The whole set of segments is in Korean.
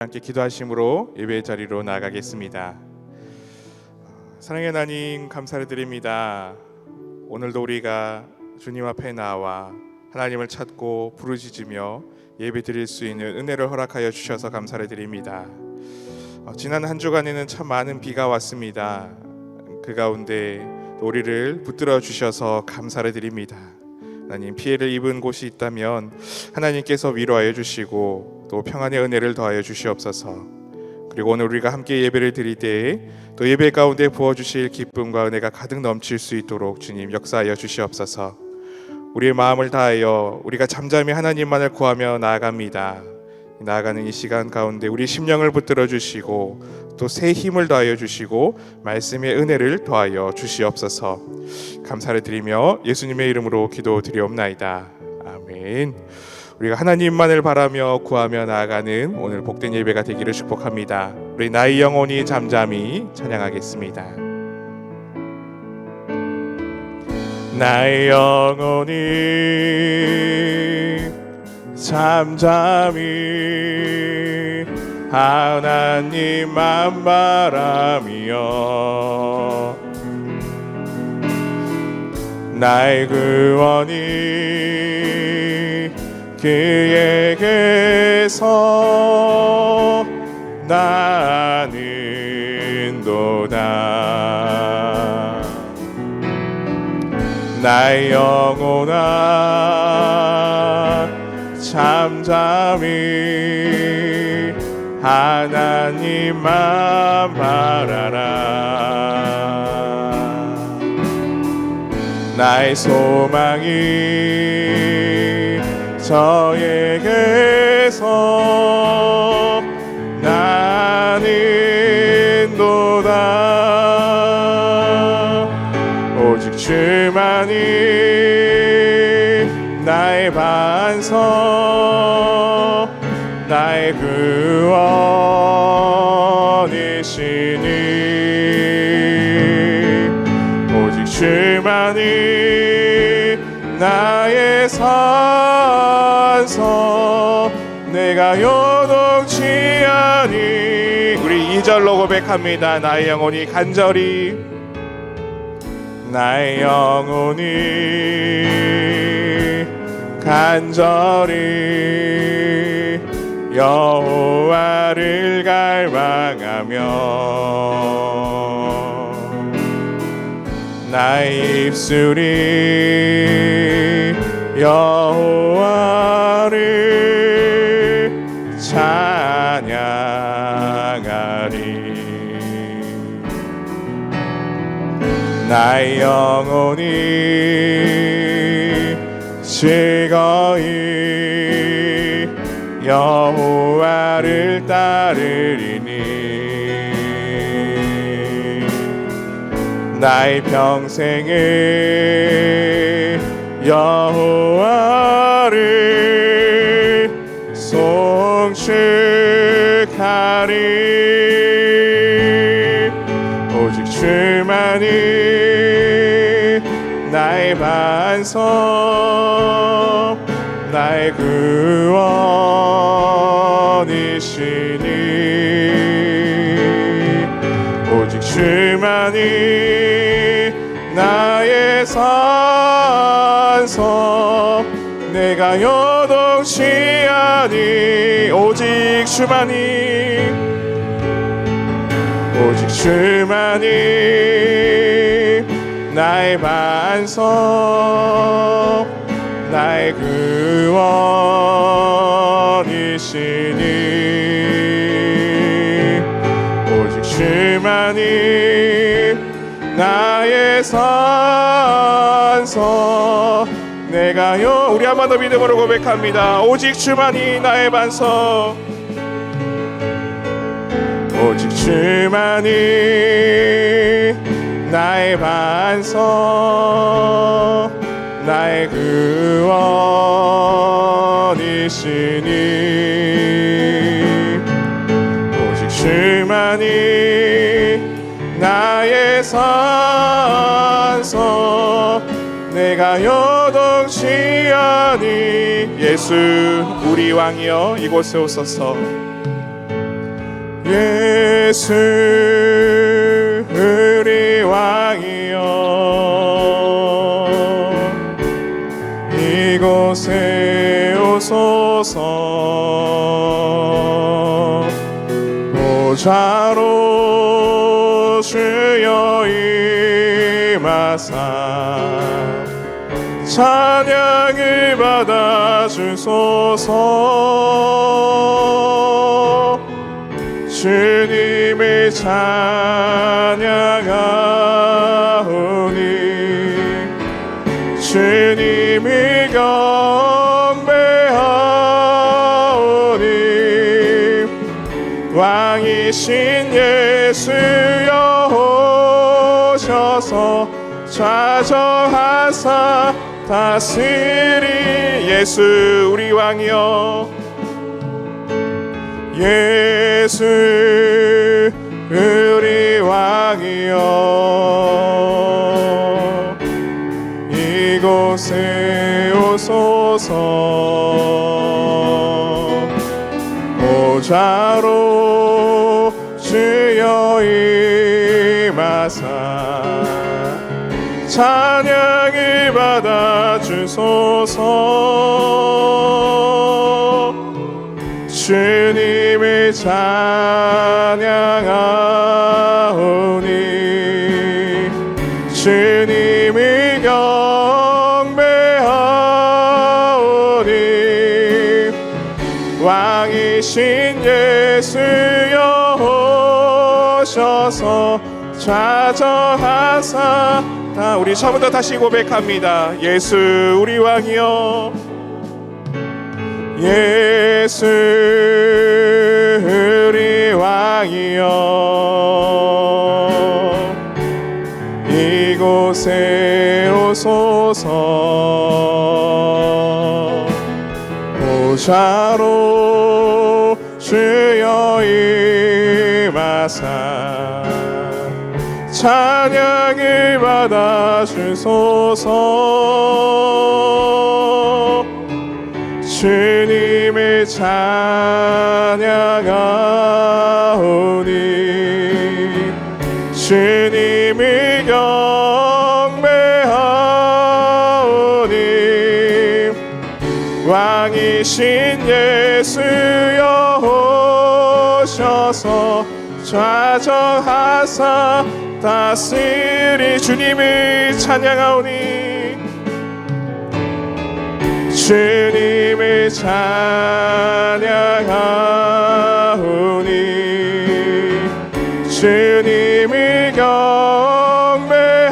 함께 기도하심으로 예배의 자리로 나아가겠습니다. 사랑의 하나님, 감사를 드립니다. 오늘도 우리가 주님 앞에 나와 하나님을 찾고 부르짖으며 예배 드릴 수 있는 은혜를 허락하여 주셔서 감사를 드립니다. 지난 한 주간에는 참 많은 비가 왔습니다. 그 가운데 우리를 붙들어 주셔서 감사를 드립니다. 하나님, 피해를 입은 곳이 있다면 하나님께서 위로하여 주시고 또 평안의 은혜를 더하여 주시옵소서. 그리고 오늘 우리가 함께 예배를 드릴 때에 또 예배 가운데 부어주실 기쁨과 은혜가 가득 넘칠 수 있도록 주님 역사하여 주시옵소서. 우리의 마음을 다하여 우리가 잠잠히 하나님만을 구하며 나아갑니다. 나아가는 이 시간 가운데 우리 심령을 붙들어 주시고 또 새 힘을 더하여 주시고 말씀의 은혜를 더하여 주시옵소서. 감사를 드리며 예수님의 이름으로 기도드리옵나이다. 아멘. 우리가 하나님만을 바라며 구하며 나아가는 오늘 복된 예배가 되기를 축복합니다. 우리 나의 영혼이 잠잠히 찬양하겠습니다. 나의 영혼이 잠잠히 하나님만 바라며 나의 구원이 그에게서 나는도다. 나의 영혼아 잠잠히 하나님만 바라라. 나의 소망이 저에게서 나는도다. 오직 주만이 나의 반석 나의 구원이시니 오직 주만이 나의 산석 내가 요동치 아니. 우리 2절로 고백합니다. 나의 영혼이 간절히 나의 영혼이 간절히 여호와를 갈망하며 나의 입술이 여호와를 찬양하리. 나의 영혼이 즐거이 여호와를 따르리니 나의 평생을 여호와를 송축하리. 오직 주만이 나의 반석 나의 구원이시니 오직 주만이 나의 산석 내가 요동치 아니. 오직 주만이 나의 반석 나의 구원이시니 오직 주만이 나의 산석 내가요. 우리 한 번 더 믿음으로 고백합니다. 오직 주만이 나의 반석 오직 주만이 나의 반석 나의 구원이시니 오직 주만이 나의 산석 내가 요동치 아니. 예수 우리 왕이여 이곳에 오소서. 예수 우리 왕이여 이곳에 오소서 보좌로 주여 임하사 찬양을 받아 주소서 주님을 찬양하오니 주님을 경배하오니 왕이신 예수여 오셔서 좌정하사 다스리 예수 우리 왕이여 예수 우리 왕이여 이곳에 오소서 보좌로 주여 임하사 찬양을 받아 주소서 주님을 찬양하오니 주님을 경배하오니 왕이신 예수여 오셔서 좌정하사 우리 처음부터 다시 고백합니다. 예수 우리 왕이여 예수 우리 왕이여 이곳에 오소서 보좌로 주여 임하사 찬양을 받아 주소서 주님을 찬양하오니 주님을 경배하오니 왕이신 예수여 오셔서 좌정하사 다스리 주님을 찬양하오니 주님을 찬양하오니 주님을 경배하오니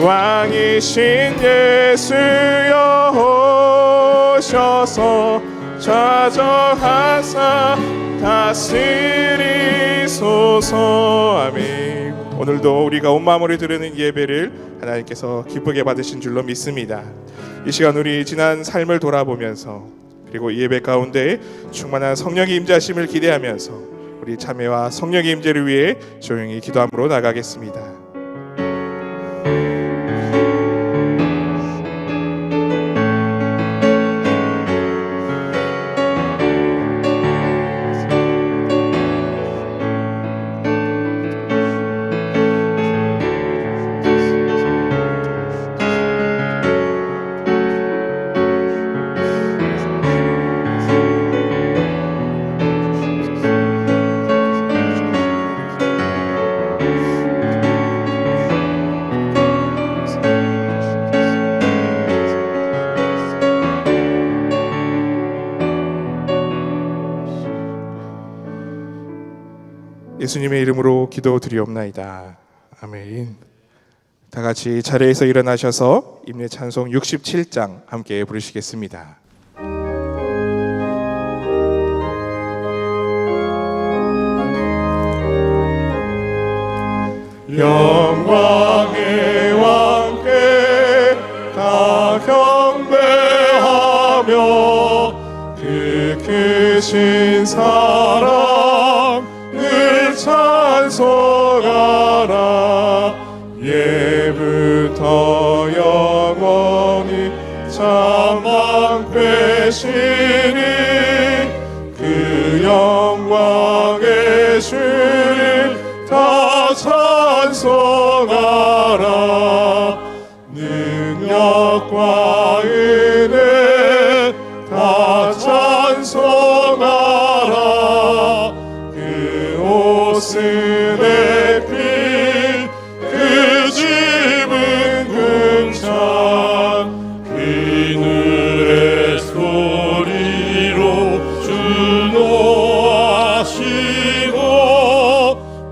왕이신 예수여 오셔서 좌정하사 다스리소서. 아멘. 오늘도 우리가 온 마음으로 드리는 예배를 하나님께서 기쁘게 받으신 줄로 믿습니다. 이 시간 우리 지난 삶을 돌아보면서 그리고 이 예배 가운데 충만한 성령의 임재하심을 기대하면서 우리 참회와 성령의 임재를 위해 조용히 기도함으로 나가겠습니다. 예수님의 이름으로 기도드리옵나이다. 아멘. 다 같이 자리에서 일어나셔서 임례 찬송 67장 함께 부르시겠습니다. 영광의 왕께 다 경배하며 그 크신 사랑 늘 찬송하라. 예부터 영원히 참만 되시니 찬송하라. 그 옷은 햇빛, 그 집은 금찬, 그늘의 소리로 주노하시고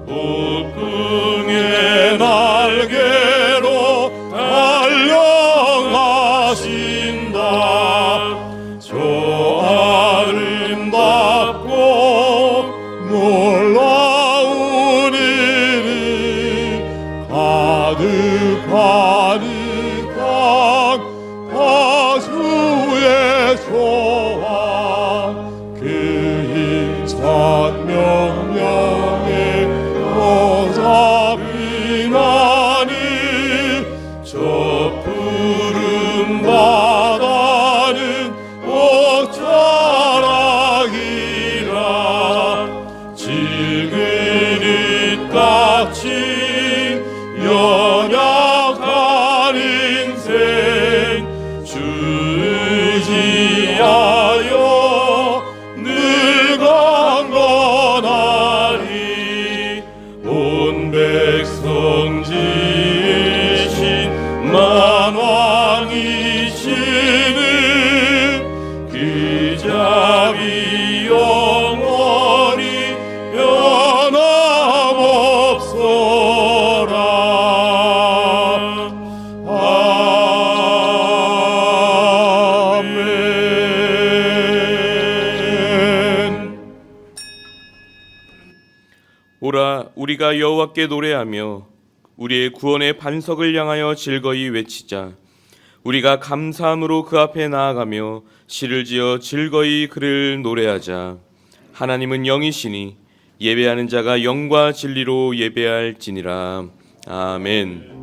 폭풍의 날개로 달려가신다. 저 아름답고 놀라운 일이 가득하니 각 다수의 소원, 그 힘찬 명령에 보답이나니 저 푸른 바다는 옷자락이라. 질그릇 같이 연약한 인생 주 의지하여 늘 강건하리. 온 백성 지으신 만왕이시는 그 자비 영원히 변함없어라. 아멘. 오라, 우리가 여호와께 노래하며 우리의 구원의 반석을 향하여 즐거이 외치자. 우리가 감사함으로 그 앞에 나아가며 시를 지어 즐거이 그를 노래하자. 하나님은 영이시니 예배하는 자가 영과 진리로 예배할지니라. 아멘.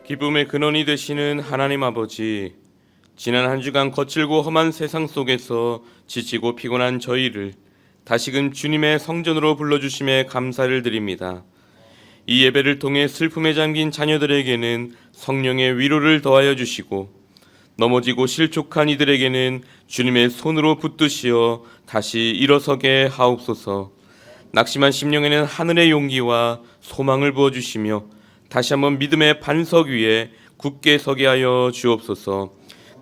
기쁨의 근원이 되시는 하나님 아버지, 지난 한 주간 거칠고 험한 세상 속에서 지치고 피곤한 저희를 다시금 주님의 성전으로 불러주심에 감사를 드립니다. 이 예배를 통해 슬픔에 잠긴 자녀들에게는 성령의 위로를 더하여 주시고, 넘어지고 실족한 이들에게는 주님의 손으로 붙드시어 다시 일어서게 하옵소서. 낙심한 심령에는 하늘의 용기와 소망을 부어주시며 다시 한번 믿음의 반석 위에 굳게 서게 하여 주옵소서.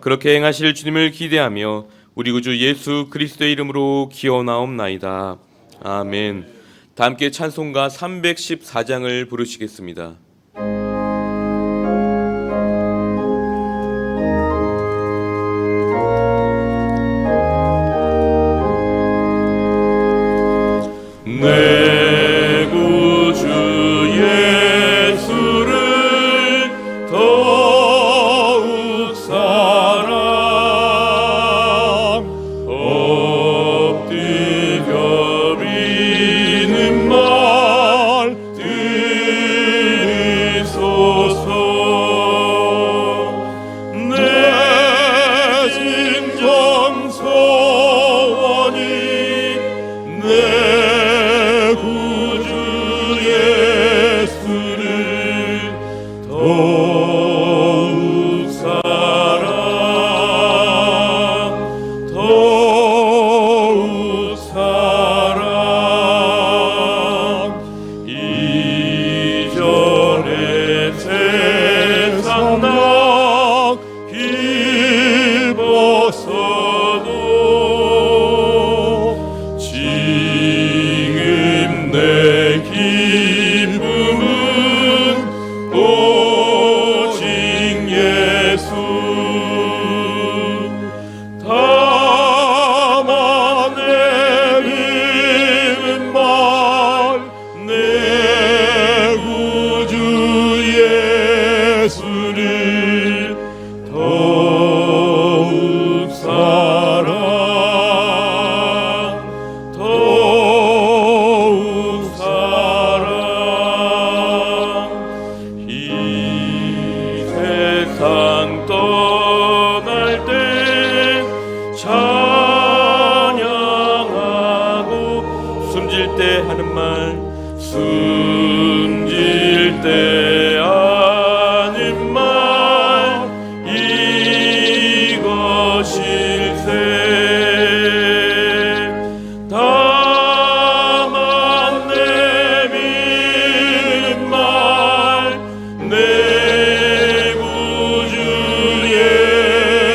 그렇게 행하실 주님을 기대하며 우리 구주 예수 그리스도의 이름으로 기원하옵나이다. 아멘. 다 함께 찬송가 314장을 부르시겠습니다. 내 구주 예수를 더욱 사랑, 엎드려 비는 말 들으리. 세상 나 기뻤어도 지금 내 기쁨은 오직 예수 다만 내리는 말 내 구주 예수를 더욱 사랑 더욱 사랑 이 세상 떠날 때 찬양하고 숨질 때 하는 말 숨질 때 하는 말 이것일세 다만 내미는 말 내 구주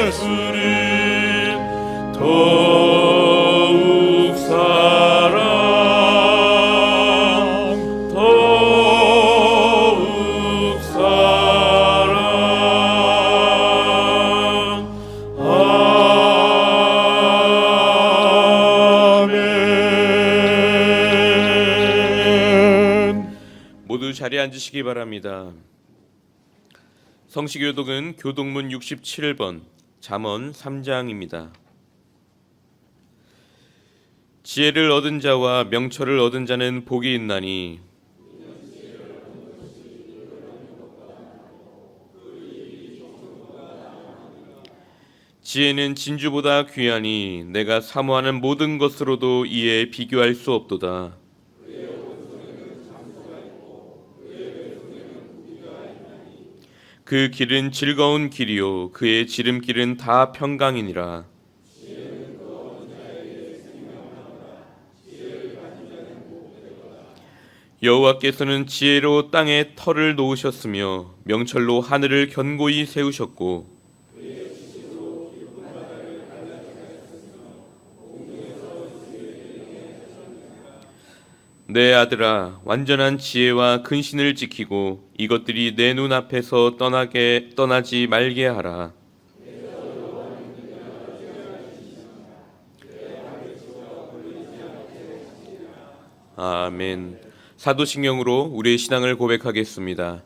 예수를 더욱 사랑 더욱 사랑 아멘. 모두 자리에 앉으시기 바랍니다. 성시교독은 교독문 67번 잠언 3장입니다. 지혜를 얻은 자와 명철을 얻은 자는 복이 있나니 지혜는 진주보다 귀하니 내가 사모하는 모든 것으로도 이에 비교할 수 없도다. 그 길은 즐거운 길이요 그의 지름길은 다 평강이니라. 여호와께서는 지혜로 땅에 터를 놓으셨으며 명철로 하늘을 견고히 세우셨고 내 아들아 완전한 지혜와 근신을 지키고 이것들이 내 눈앞에서 떠나지 말게 하라. 아멘. 사도신경으로 우리의 신앙을 고백하겠습니다.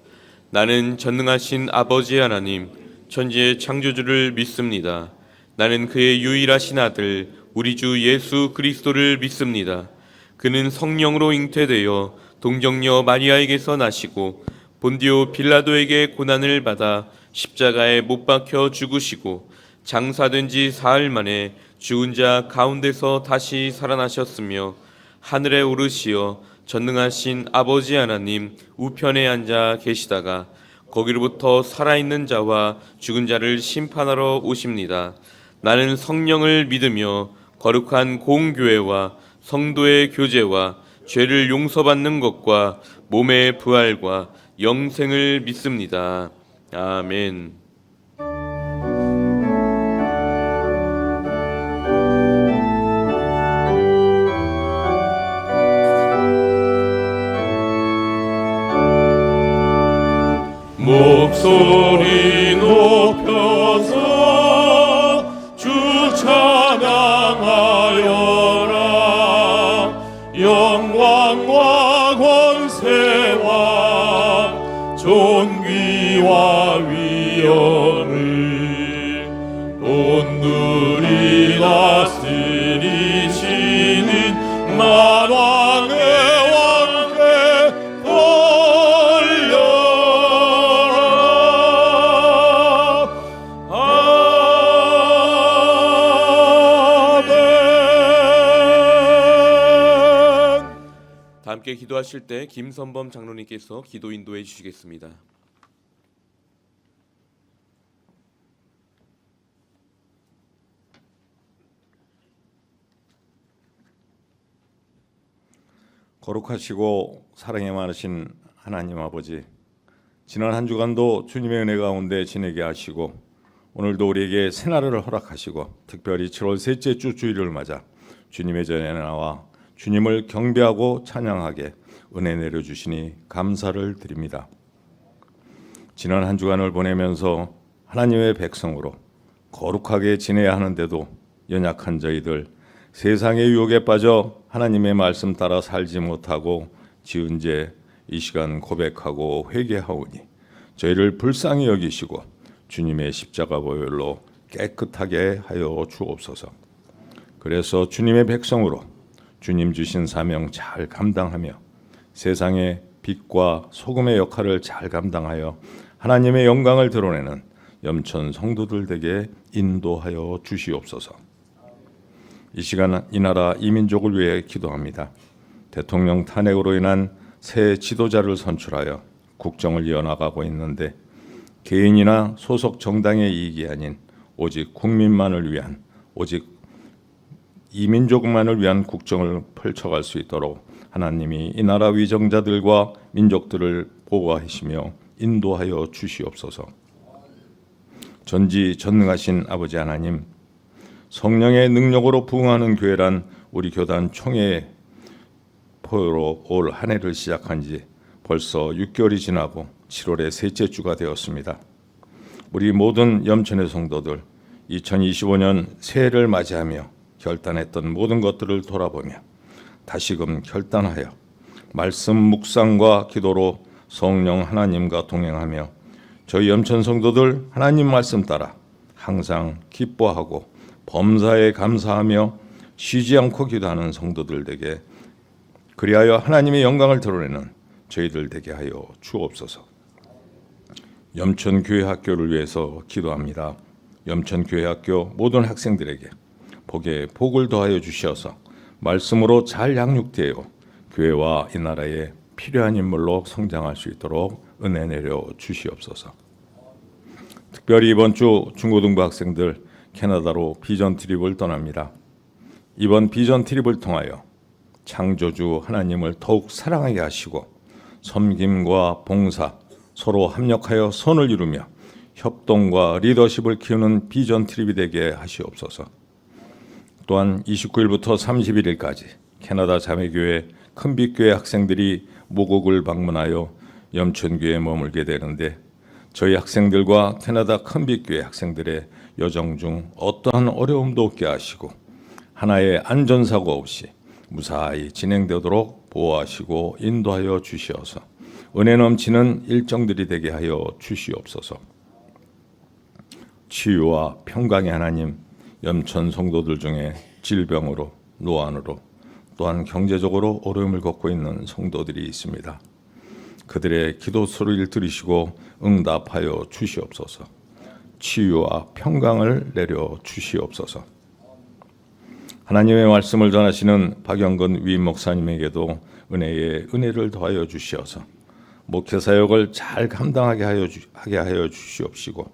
나는 전능하신 아버지 하나님 천지의 창조주를 믿습니다. 나는 그의 유일하신 아들 우리 주 예수 그리스도를 믿습니다. 그는 성령으로 잉태되어 동정녀 마리아에게서 나시고 본디오 빌라도에게 고난을 받아 십자가에 못 박혀 죽으시고 장사된 지 사흘 만에 죽은 자 가운데서 다시 살아나셨으며 하늘에 오르시어 전능하신 아버지 하나님 우편에 앉아 계시다가 거기로부터 살아있는 자와 죽은 자를 심판하러 오십니다. 나는 성령을 믿으며 거룩한 공교회와 성도의 교제와 죄를 용서받는 것과 몸의 부활과 영생을 믿습니다. 아멘. 목소리 높여서 주 찬양하여라. 영광과 권세와 존귀와 위엄을 온누리 다스리시는 만왕의 왕께 함께 기도하실 때 김선범 장로님께서 기도 인도해 주시겠습니다. 거룩하시고 사랑이 많으신 하나님 아버지, 지난 한 주간도 주님의 은혜 가운데 지내게 하시고 오늘도 우리에게 새날을 허락하시고 특별히 7월 셋째 주 주일을 맞아 주님의 전에 나와 주님을 경배하고 찬양하게 은혜 내려주시니 감사를 드립니다. 지난 한 주간을 보내면서 하나님의 백성으로 거룩하게 지내야 하는데도 연약한 저희들, 세상의 유혹에 빠져 하나님의 말씀 따라 살지 못하고 지은 죄 이 시간 고백하고 회개하오니 저희를 불쌍히 여기시고 주님의 십자가 보혈로 깨끗하게 하여 주옵소서. 그래서 주님의 백성으로 주님 주신 사명 잘 감당하며 세상의 빛과 소금의 역할을 잘 감당하여 하나님의 영광을 드러내는 염천 성도들 되게 인도하여 주시옵소서. 이 시간 이 나라 이 민족을 위해 기도합니다. 대통령 탄핵으로 인한 새 지도자를 선출하여 국정을 이어나가고 있는데 개인이나 소속 정당의 이익이 아닌 오직 국민만을 위한 오직 이 민족만을 위한 국정을 펼쳐갈 수 있도록 하나님이 이 나라 위정자들과 민족들을 보호하시며 인도하여 주시옵소서. 전지전능하신 아버지 하나님, 성령의 능력으로 부흥하는 교회란 우리 교단 총회의 포효로 올 한 해를 시작한 지 벌써 6개월이 지나고 7월의 셋째 주가 되었습니다. 우리 모든 염천의 성도들 2025년 새해를 맞이하며 결단했던 모든 것들을 돌아보며 다시금 결단하여 말씀 묵상과 기도로 성령 하나님과 동행하며 저희 염천 성도들 하나님 말씀 따라 항상 기뻐하고 범사에 감사하며 쉬지 않고 기도하는 성도들 되게 그리하여 하나님의 영광을 드러내는 저희들 되게 하여 주옵소서. 염천교회학교를 위해서 기도합니다. 염천교회학교 모든 학생들에게 복에 복을 더하여 주시어서 말씀으로 잘 양육되어 교회와 이 나라에 필요한 인물로 성장할 수 있도록 은혜 내려 주시옵소서. 특별히 이번 주 중고등부 학생들 캐나다로 비전 트립을 떠납니다. 이번 비전 트립을 통하여 창조주 하나님을 더욱 사랑하게 하시고 섬김과 봉사, 서로 합력하여 선을 이루며 협동과 리더십을 키우는 비전 트립이 되게 하시옵소서. 또한 29일부터 31일까지 캐나다 자매교회 큰빛교회 학생들이 모국을 방문하여 염천교회에 머물게 되는데 저희 학생들과 캐나다 큰빛교회 학생들의 여정 중 어떠한 어려움도 없게 하시고 하나의 안전사고 없이 무사히 진행되도록 보호하시고 인도하여 주시어서 은혜 넘치는 일정들이 되게 하여 주시옵소서. 치유와 평강의 하나님, 염천 성도들 중에 질병으로 노안으로 또한 경제적으로 어려움을 겪고 있는 성도들이 있습니다. 그들의 기도 소리를 들으시고 응답하여 주시옵소서. 치유와 평강을 내려 주시옵소서. 하나님의 말씀을 전하시는 박영근 위임 목사님에게도 은혜에 은혜를 더하여 주시어서 목회 사역을 잘 감당하게 하여 주시옵시고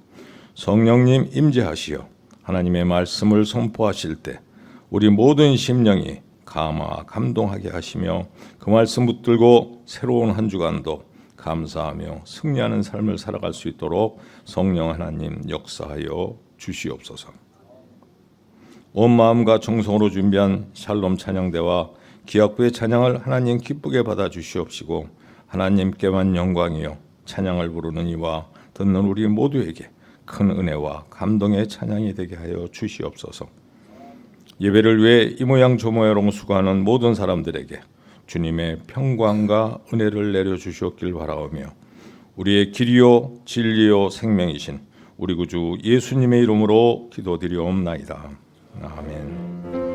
성령님 임재하시어 하나님의 말씀을 선포하실 때 우리 모든 심령이 감동하게 하시며 그 말씀 붙들고 새로운 한 주간도 감사하며 승리하는 삶을 살아갈 수 있도록 성령 하나님 역사하여 주시옵소서. 온 마음과 정성으로 준비한 샬롬 찬양대와 기악부의 찬양을 하나님 기쁘게 받아 주시옵시고 하나님께만 영광이요 찬양을 부르는 이와 듣는 우리 모두에게 큰 은혜와 감동의 찬양이 되게 하여 주시옵소서. 예배를 위해 이 모양 저 모양으로 수고하는 모든 사람들에게 주님의 평강과 은혜를 내려 주시옵길 바라오며 우리의 길이요 진리요 생명이신 우리 구주 예수님의 이름으로 기도드리옵나이다. 아멘. 아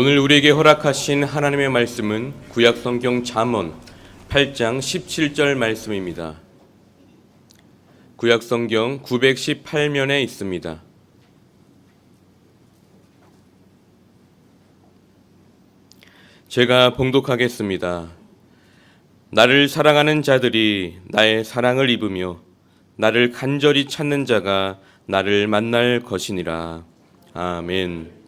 오늘 우리에게 허락하신 하나님의 말씀은 구약성경 잠언 8장 17절 말씀입니다. 구약성경 918면에 있습니다. 제가 봉독하겠습니다. 나를 사랑하는 자들이 나의 사랑을 입으며 나를 간절히 찾는 자가 나를 만날 것이니라. 아멘.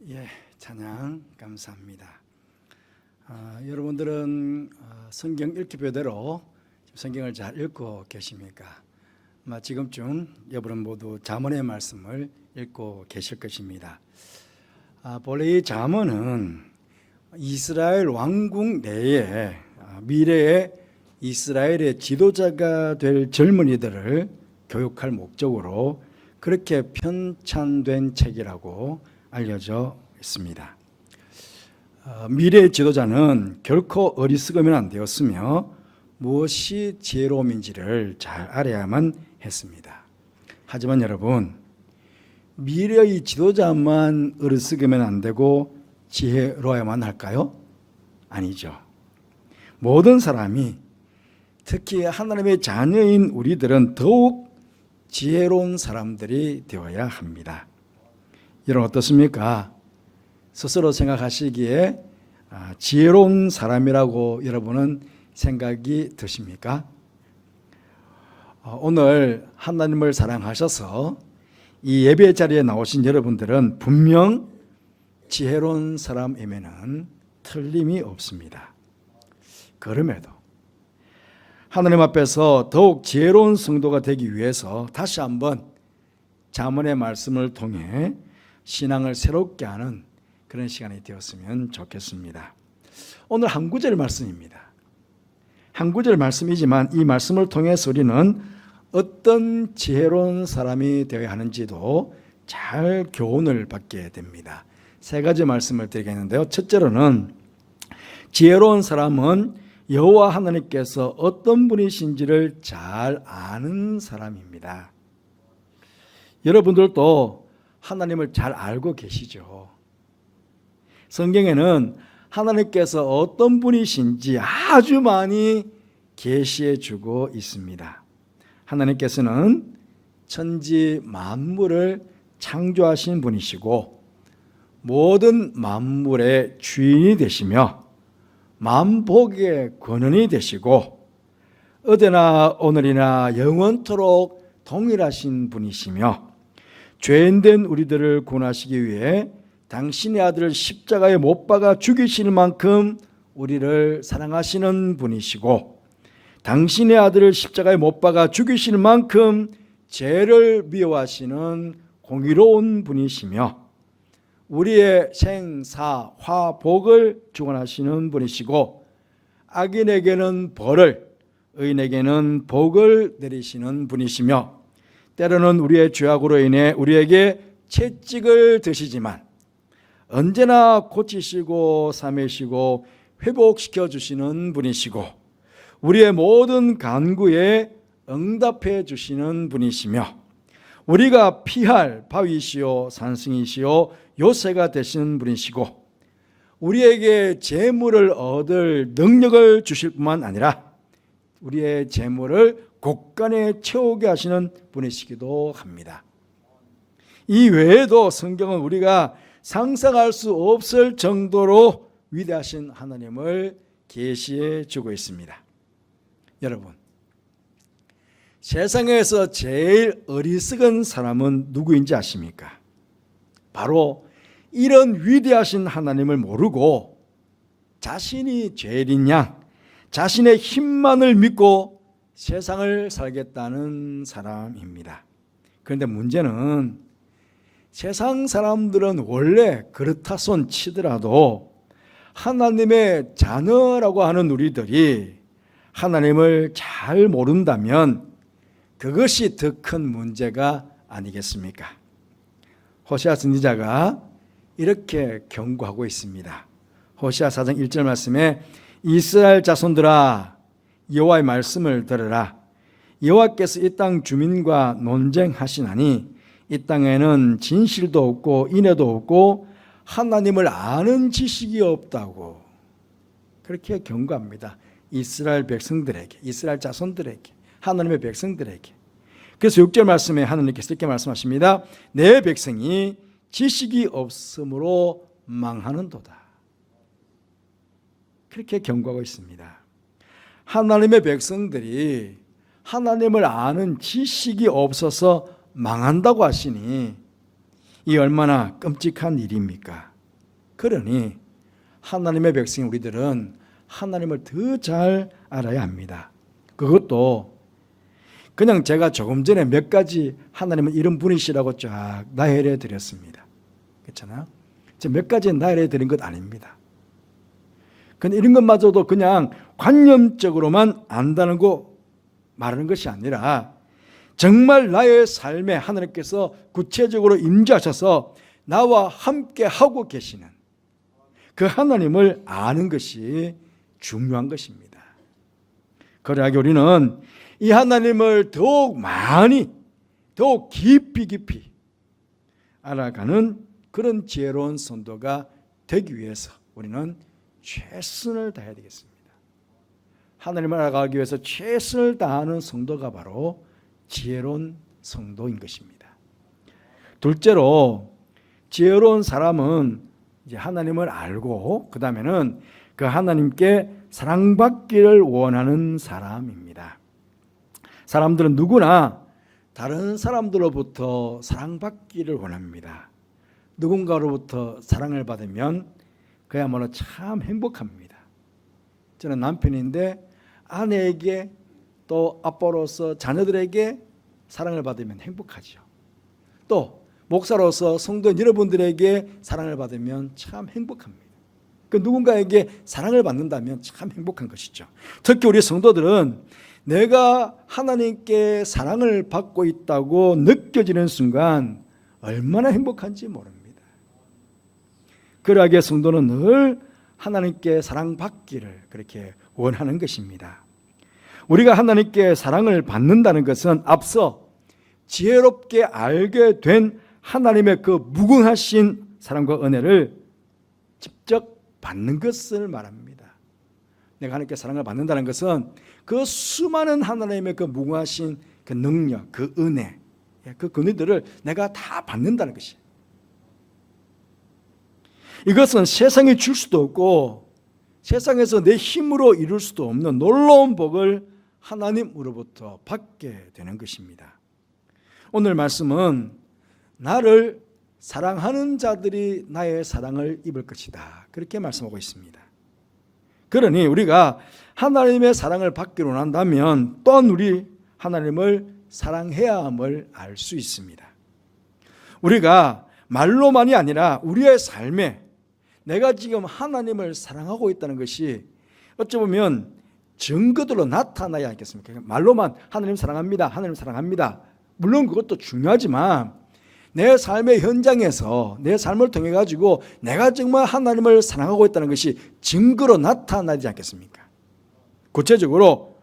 예, 찬양 감사합니다. 여러분들은 성경 읽기 배대로 성경을 잘 읽고 계십니까? 아마 지금쯤 여러분 모두 잠언의 말씀을 읽고 계실 것입니다. 본래 이 잠언은 이스라엘 왕국 내에 미래의 이스라엘의 지도자가 될 젊은이들을 교육할 목적으로 그렇게 편찬된 책이라고 알려져 있습니다. 미래의 지도자는 결코 어리석으면 안 되었으며 무엇이 지혜로움인지를 잘 알아야만 했습니다. 하지만 여러분, 미래의 지도자만 어리석으면 안 되고 지혜로워야만 할까요? 아니죠. 모든 사람이, 특히 하나님의 자녀인 우리들은 더욱 지혜로운 사람들이 되어야 합니다. 여러분 어떻습니까? 스스로 생각하시기에 지혜로운 사람이라고 여러분은 생각이 드십니까? 오늘 하나님을 사랑하셔서 이 예배 자리에 나오신 여러분들은 분명 지혜로운 사람임에는 틀림이 없습니다. 그럼에도 하나님 앞에서 더욱 지혜로운 성도가 되기 위해서 다시 한번 잠언의 말씀을 통해 신앙을 새롭게 하는 그런 시간이 되었으면 좋겠습니다. 오늘 한 구절 말씀입니다. 한 구절 말씀이지만 이 말씀을 통해서 우리는 어떤 지혜로운 사람이 되어야 하는지도 잘 교훈을 받게 됩니다. 세 가지 말씀을 드리겠는데요. 첫째로는 지혜로운 사람은 여호와 하나님께서 어떤 분이신지를 잘 아는 사람입니다. 여러분들도 하나님을 잘 알고 계시죠? 성경에는 하나님께서 어떤 분이신지 아주 많이 계시해 주고 있습니다. 하나님께서는 천지 만물을 창조하신 분이시고 모든 만물의 주인이 되시며 만복의 권원이 되시고 어제나 오늘이나 영원토록 동일하신 분이시며 죄인된 우리들을 구원하시기 위해 당신의 아들을 십자가에 못 박아 죽이실 만큼 우리를 사랑하시는 분이시고 당신의 아들을 십자가에 못 박아 죽이실 만큼 죄를 미워하시는 공의로운 분이시며 우리의 생사 화복을 주관하시는 분이시고 악인에게는 벌을 의인에게는 복을 내리시는 분이시며 때로는 우리의 죄악으로 인해 우리에게 채찍을 드시지만 언제나 고치시고 삼으시고 회복시켜 주시는 분이시고 우리의 모든 간구에 응답해 주시는 분이시며 우리가 피할 바위시요 산승이시요 요새가 되시는 분이시고 우리에게 재물을 얻을 능력을 주실 뿐만 아니라 우리의 재물을 곳간에 채우게 하시는 분이시기도 합니다. 이 외에도 성경은 우리가 상상할 수 없을 정도로 위대하신 하나님을 계시해 주고 있습니다. 여러분, 세상에서 제일 어리석은 사람은 누구인지 아십니까? 바로 이런 위대하신 하나님을 모르고 자신이 죄인인 양, 자신의 힘만을 믿고 세상을 살겠다는 사람입니다. 그런데 문제는 세상 사람들은 원래 그렇다 손 치더라도 하나님의 자녀라고 하는 우리들이 하나님을 잘 모른다면 그것이 더 큰 문제가 아니겠습니까? 호세아 선지자가 이렇게 경고하고 있습니다. 호세아 4장 1절 말씀에 이스라엘 자손들아 여호와의 말씀을 들으라. 여호와께서 이 땅 주민과 논쟁하시나니 이 땅에는 진실도 없고 인애도 없고 하나님을 아는 지식이 없다고 그렇게 경고합니다. 이스라엘 백성들에게, 이스라엘 자손들에게, 하나님의 백성들에게. 그래서 6절 말씀에 하나님께서 이렇게 말씀하십니다. 내 백성이 지식이 없으므로 망하는도다. 그렇게 경고하고 있습니다. 하나님의 백성들이 하나님을 아는 지식이 없어서 망한다고 하시니 이 얼마나 끔찍한 일입니까? 그러니 하나님의 백성인 우리들은 하나님을 더 잘 알아야 합니다. 그것도 그냥 제가 조금 전에 몇 가지 하나님은 이런 분이시라고 쫙 나열해 드렸습니다. 그렇잖아요? 몇 가지 나열해 드린 것 아닙니다. 근데 이런 것마저도 그냥 관념적으로만 안다는 거 말하는 것이 아니라 정말 나의 삶에 하나님께서 구체적으로 임재하셔서 나와 함께 하고 계시는 그 하나님을 아는 것이 중요한 것입니다. 그러하기 우리는 이 하나님을 더욱 많이, 더욱 깊이 알아가는 그런 지혜로운 성도가 되기 위해서 우리는 최선을 다해야 되겠습니다. 하나님을 알아가기 위해서 최선을 다하는 성도가 바로 지혜로운 성도인 것입니다. 둘째로 지혜로운 사람은 이제 하나님을 알고 그 다음에는 그 하나님께 사랑받기를 원하는 사람입니다. 사람들은 누구나 다른 사람들로부터 사랑받기를 원합니다. 누군가로부터 사랑을 받으면 그야말로 참 행복합니다. 저는 남편인데 아내에게 또 아빠로서 자녀들에게 사랑을 받으면 행복하죠. 또 목사로서 성도인 여러분들에게 사랑을 받으면 참 행복합니다. 그 누군가에게 사랑을 받는다면 참 행복한 것이죠. 특히 우리 성도들은 내가 하나님께 사랑을 받고 있다고 느껴지는 순간 얼마나 행복한지 모릅니다. 그러하기에 성도는 늘 하나님께 사랑받기를 그렇게 원하는 것입니다. 우리가 하나님께 사랑을 받는다는 것은 앞서 지혜롭게 알게 된 하나님의 그 무궁하신 사랑과 은혜를 직접 받는 것을 말합니다. 내가 하나님께 사랑을 받는다는 것은 그 수많은 하나님의 그 무궁하신 그 능력, 그 은혜, 그 근위들을 내가 다 받는다는 것이에요. 이것은 세상이 줄 수도 없고 세상에서 내 힘으로 이룰 수도 없는 놀라운 복을 하나님으로부터 받게 되는 것입니다. 오늘 말씀은 나를 사랑하는 자들이 나의 사랑을 입을 것이다. 그렇게 말씀하고 있습니다. 그러니 우리가 하나님의 사랑을 받기로 한다면 또한 우리 하나님을 사랑해야 함을 알 수 있습니다. 우리가 말로만이 아니라 우리의 삶에 내가 지금 하나님을 사랑하고 있다는 것이 어찌 보면 증거들로 나타나야 하겠습니까? 말로만 하나님 사랑합니다. 하나님 사랑합니다. 물론 그것도 중요하지만 내 삶의 현장에서 내 삶을 통해 가지고 내가 정말 하나님을 사랑하고 있다는 것이 증거로 나타나지 않겠습니까? 구체적으로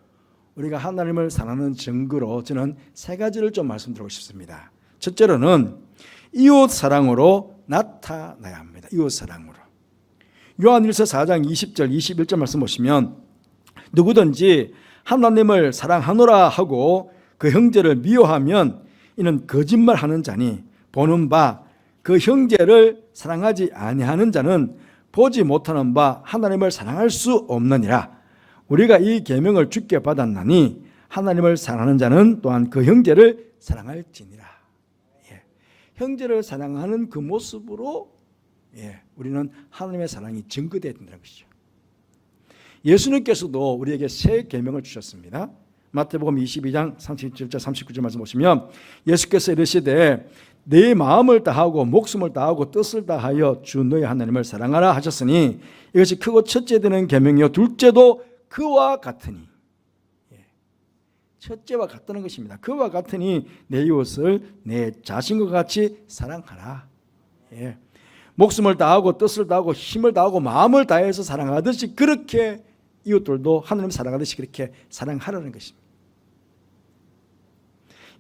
우리가 하나님을 사랑하는 증거로 저는 세 가지를 좀 말씀드리고 싶습니다. 첫째로는 이웃 사랑으로 나타나야 합니다. 이웃 사랑으로. 요한일서 4장 20절 21절 말씀 보시면 누구든지 하나님을 사랑하노라 하고 그 형제를 미워하면 이는 거짓말하는 자니 보는 바 그 형제를 사랑하지 아니하는 자는 보지 못하는 바 하나님을 사랑할 수 없느니라. 우리가 이 계명을 주께 받았나니 하나님을 사랑하는 자는 또한 그 형제를 사랑할지니라. 형제를 사랑하는 그 모습으로 우리는 하나님의 사랑이 증거되어야 된다는 것이죠. 예수님께서도 우리에게 새 계명을 주셨습니다. 마태복음 22장 37절 39절 말씀 보시면 예수께서 이르시되 내 마음을 다하고 목숨을 다하고 뜻을 다하여 주 너의 하나님을 사랑하라 하셨으니 이것이 크고 첫째 되는 계명이요 둘째도 그와 같으니. 첫째와 같다는 것입니다. 그와 같으니 내 이웃을 내 자신과 같이 사랑하라. 목숨을 다하고 뜻을 다하고 힘을 다하고 마음을 다해서 사랑하듯이 그렇게 이웃들도 하나님 사랑하듯이 그렇게 사랑하라는 것입니다.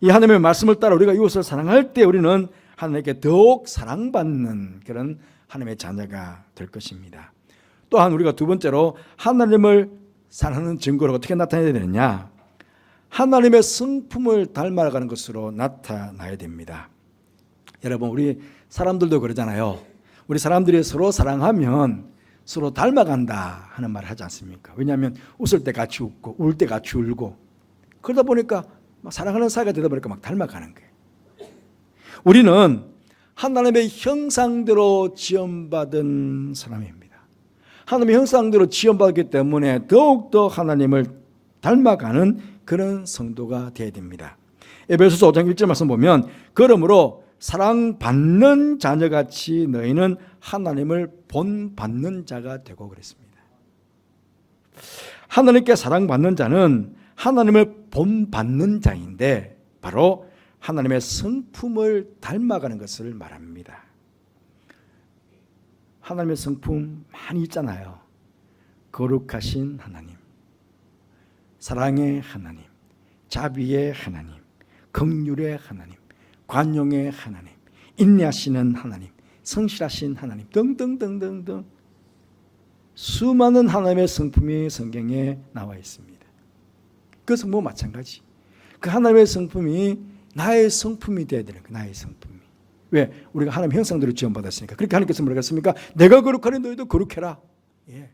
이 하나님의 말씀을 따라 우리가 이웃을 사랑할 때 우리는 하나님께 더욱 사랑받는 그런 하나님의 자녀가 될 것입니다. 또한 우리가 두 번째로 하나님을 사랑하는 증거로 어떻게 나타내야 되느냐? 하나님의 성품을 닮아가는 것으로 나타나야 됩니다. 여러분 우리 사람들도 그러잖아요. 우리 사람들이 서로 사랑하면 서로 닮아간다 하는 말을 하지 않습니까? 왜냐하면 웃을 때 같이 웃고 울 때 같이 울고 그러다 보니까 막 사랑하는 사이가 되다 보니까 막 닮아가는 거예요. 우리는 하나님의 형상대로 지음받은 사람입니다. 하나님의 형상대로 지음받기 때문에 더욱더 하나님을 닮아가는 그런 성도가 되어야 됩니다. 에베소서 5장 1절 말씀 보면 그러므로 사랑받는 자녀같이 너희는 하나님을 본받는 자가 되고 그랬습니다. 하나님께 사랑받는 자는 하나님을 본받는 자인데 바로 하나님의 성품을 닮아가는 것을 말합니다. 하나님의 성품 많이 있잖아요. 거룩하신 하나님, 사랑의 하나님, 자비의 하나님, 긍휼의 하나님, 관용의 하나님, 인내하시는 하나님, 성실하신 하나님 등등등등등 수많은 하나님의 성품이 성경에 나와 있습니다. 그 성품 마찬가지. 그 하나님의 성품이 나의 성품이 되어야 되는 거예요. 나의 성품이. 왜? 우리가 하나님의 형상대로 지음받았으니까. 그렇게 하나님께서 뭐라고 했습니까? 내가 거룩하니 너희도 거룩해라. 예.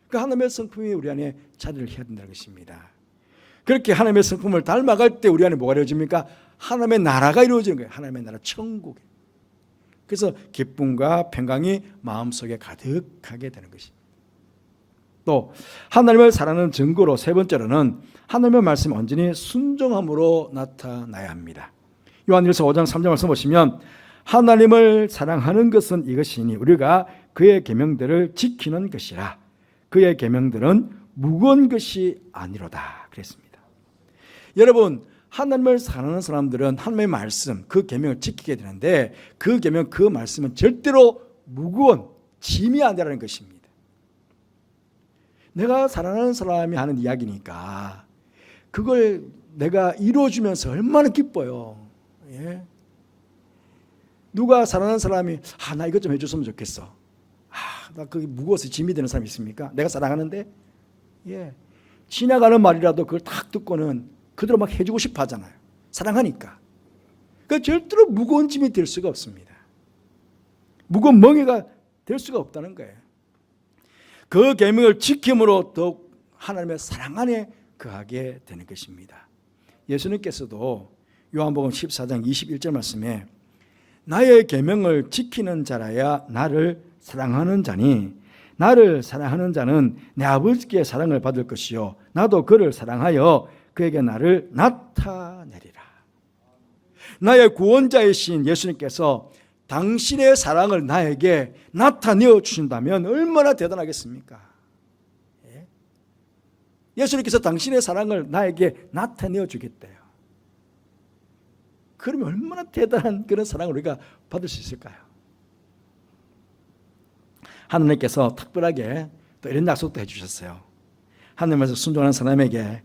그 하나님의 성품이 우리 안에 자리를 해야 된다는 것입니다. 그렇게 하나님의 성품을 닮아갈 때 우리 안에 뭐가 이루어집니까? 하나님의 나라가 이루어지는 거예요. 하나님의 나라 천국에. 그래서 기쁨과 평강이 마음속에 가득하게 되는 것입니다. 또 하나님을 사랑하는 증거로 세 번째로는 하나님의 말씀이 온전히 순종함으로 나타나야 합니다. 요한일서 5장 3절 말씀 보시면 하나님을 사랑하는 것은 이것이니 우리가 그의 계명들을 지키는 것이라. 그의 계명들은 무거운 것이 아니로다 그랬습니다. 여러분, 하나님을 사랑하는 사람들은 하나님의 말씀, 그 계명을 지키게 되는데 그 계명, 그 말씀은 절대로 무거운 짐이 아니라는 것입니다. 내가 사랑하는 사람이 하는 이야기니까 그걸 내가 이루어주면서 얼마나 기뻐요. 예? 누가 사랑하는 사람이 나 이것 좀 해줬으면 좋겠어. 나 그게 무거워서 짐이 되는 사람이 있습니까? 내가 사랑하는데 예. 지나가는 말이라도 그걸 딱 듣고는 그대로 막 해주고 싶어 하잖아요. 사랑하니까. 그 절대로 무거운 짐이 될 수가 없습니다. 무거운 멍에가 될 수가 없다는 거예요. 그 계명을 지킴으로 더욱 하나님의 사랑 안에 거하게 되는 것입니다. 예수님께서도 요한복음 14장 21절 말씀에 나의 계명을 지키는 자라야 나를 사랑하는 자니 나를 사랑하는 자는 내 아버지께 사랑을 받을 것이요 나도 그를 사랑하여 그에게 나를 나타내리라. 나의 구원자이신 예수님께서 당신의 사랑을 나에게 나타내어 주신다면 얼마나 대단하겠습니까? 예수님께서 당신의 사랑을 나에게 나타내어 주겠대요. 그러면 얼마나 대단한 그런 사랑을 우리가 받을 수 있을까요? 하나님께서 특별하게 또 이런 약속도 해주셨어요. 하나님께서 순종하는 사람에게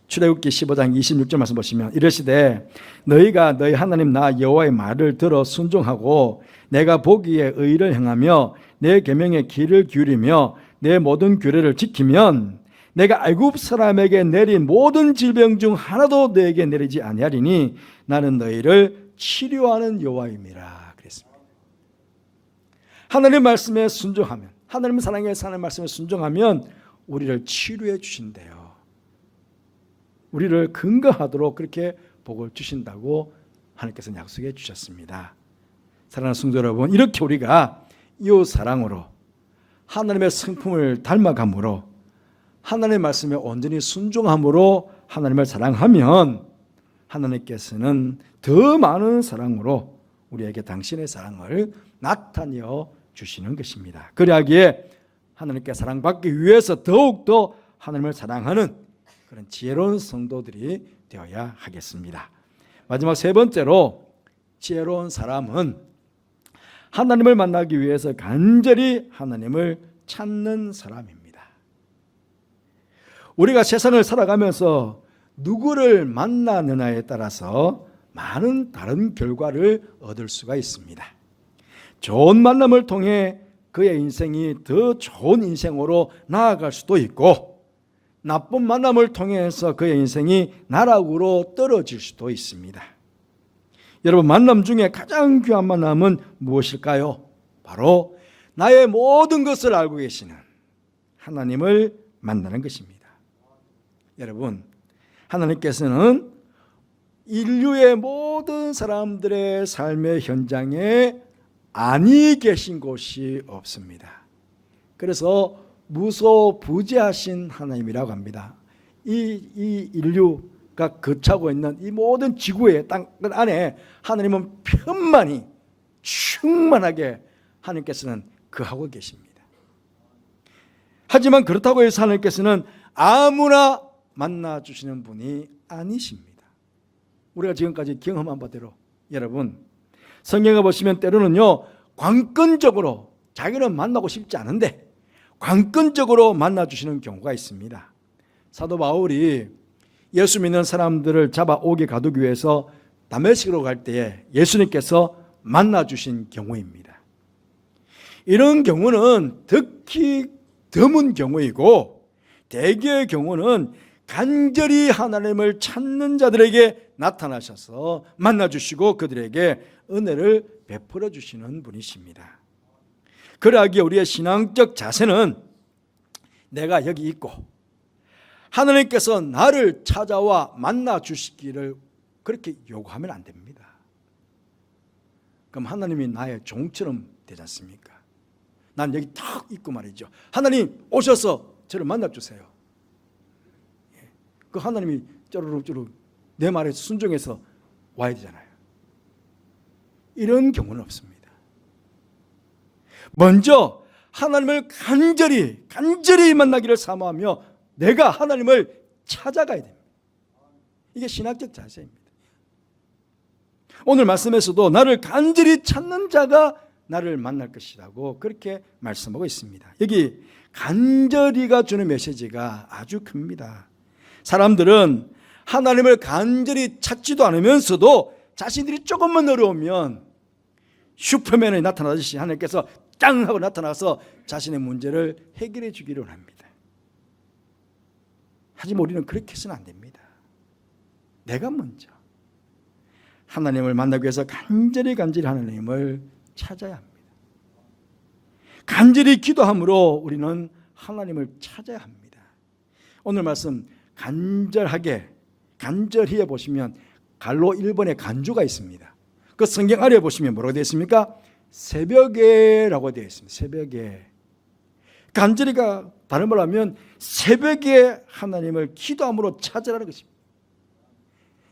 출애굽기 15장 26절 말씀 보시면 이르시되 너희가 너희 하나님 나 여호와의 말을 들어 순종하고 내가 보기에 의를 행하며 내 계명에 귀를 기울이며 내 모든 규례를 지키면 내가 애굽 사람에게 내린 모든 질병 중 하나도 너에게 내리지 아니하리니 나는 너희를 치료하는 여호와임이라 그랬습니다. 하나님의 말씀에 순종하면 하나님의 사랑에 사는 말씀에 순종하면 우리를 치료해 주신대요. 우리를 건강하도록 그렇게 복을 주신다고 하나님께서 약속해 주셨습니다. 사랑하는 성도 여러분, 이렇게 우리가 이웃 사랑으로 하나님의 성품을 닮아감으로 하나님의 말씀에 온전히 순종함으로 하나님을 사랑하면 하나님께서는 더 많은 사랑으로 우리에게 당신의 사랑을 나타내어 주시는 것입니다. 그러하기에 하나님께 사랑받기 위해서 더욱더 하나님을 사랑하는 그런 지혜로운 성도들이 되어야 하겠습니다. 마지막 세 번째로 지혜로운 사람은 하나님을 만나기 위해서 간절히 하나님을 찾는 사람입니다. 우리가 세상을 살아가면서 누구를 만나느냐에 따라서 많은 다른 결과를 얻을 수가 있습니다. 좋은 만남을 통해 그의 인생이 더 좋은 인생으로 나아갈 수도 있고 나쁜 만남을 통해서 그의 인생이 나락으로 떨어질 수도 있습니다. 여러분, 만남 중에 가장 귀한 만남은 무엇일까요? 바로 나의 모든 것을 알고 계시는 하나님을 만나는 것입니다. 여러분, 하나님께서는 인류의 모든 모든 사람들의 삶의 현장에 안이 계신 곳이 없습니다. 그래서 무소부재하신 하나님이라고 합니다. 이 인류가 거차고 있는 이 모든 지구의 땅 안에 하나님은 편만히 충만하게 하나님께서는 거하고 계십니다. 하지만 그렇다고 해서 하나님께서는 아무나 만나주시는 분이 아니십니다. 우리가 지금까지 경험한 바대로 여러분 성경에 보시면 때로는요 관건적으로 자기는 만나고 싶지 않은데 관건적으로 만나주시는 경우가 있습니다. 사도 바울이 예수 믿는 사람들을 잡아오게 가두기 위해서 다메섹으로 갈 때에 예수님께서 만나주신 경우입니다. 이런 경우는 특히 드문 경우이고 대개의 경우는 간절히 하나님을 찾는 자들에게 나타나셔서 만나주시고 그들에게 은혜를 베풀어 주시는 분이십니다. 그러하기에 우리의 신앙적 자세는 내가 여기 있고 하나님께서 나를 찾아와 만나 주시기를 그렇게 요구하면 안 됩니다. 그럼 하나님이 나의 종처럼 되지 않습니까? 난 여기 딱 있고 말이죠. 하나님 오셔서 저를 만나 주세요. 그 하나님이 쪼르륵쪼르륵 내 말에 순종해서 와야 되잖아요. 이런 경우는 없습니다. 먼저 하나님을 간절히 만나기를 사모하며 내가 하나님을 찾아가야 됩니다. 이게 신학적 자세입니다. 오늘 말씀에서도 나를 간절히 찾는 자가 나를 만날 것이라고 그렇게 말씀하고 있습니다. 여기 간절히가 주는 메시지가 아주 큽니다. 사람들은 하나님을 간절히 찾지도 않으면서도 자신들이 조금만 어려우면 슈퍼맨이 나타나듯이 하나님께서 짱 하고 나타나서 자신의 문제를 해결해 주기를 합니다. 하지만 우리는 그렇게 해서는 안 됩니다. 내가 먼저 하나님을 만나기 위해서 간절히 하나님을 찾아야 합니다. 간절히 기도함으로 우리는 하나님을 찾아야 합니다. 오늘 말씀 간절히 해보시면 갈로 1번에 간주가 있습니다. 그 성경 아래에 보시면 뭐라고 되어 있습니까? 새벽에라고 되어 있습니다. 새벽에. 간절히가 다른 말로 하면 새벽에 하나님을 기도함으로 찾으라는 것입니다.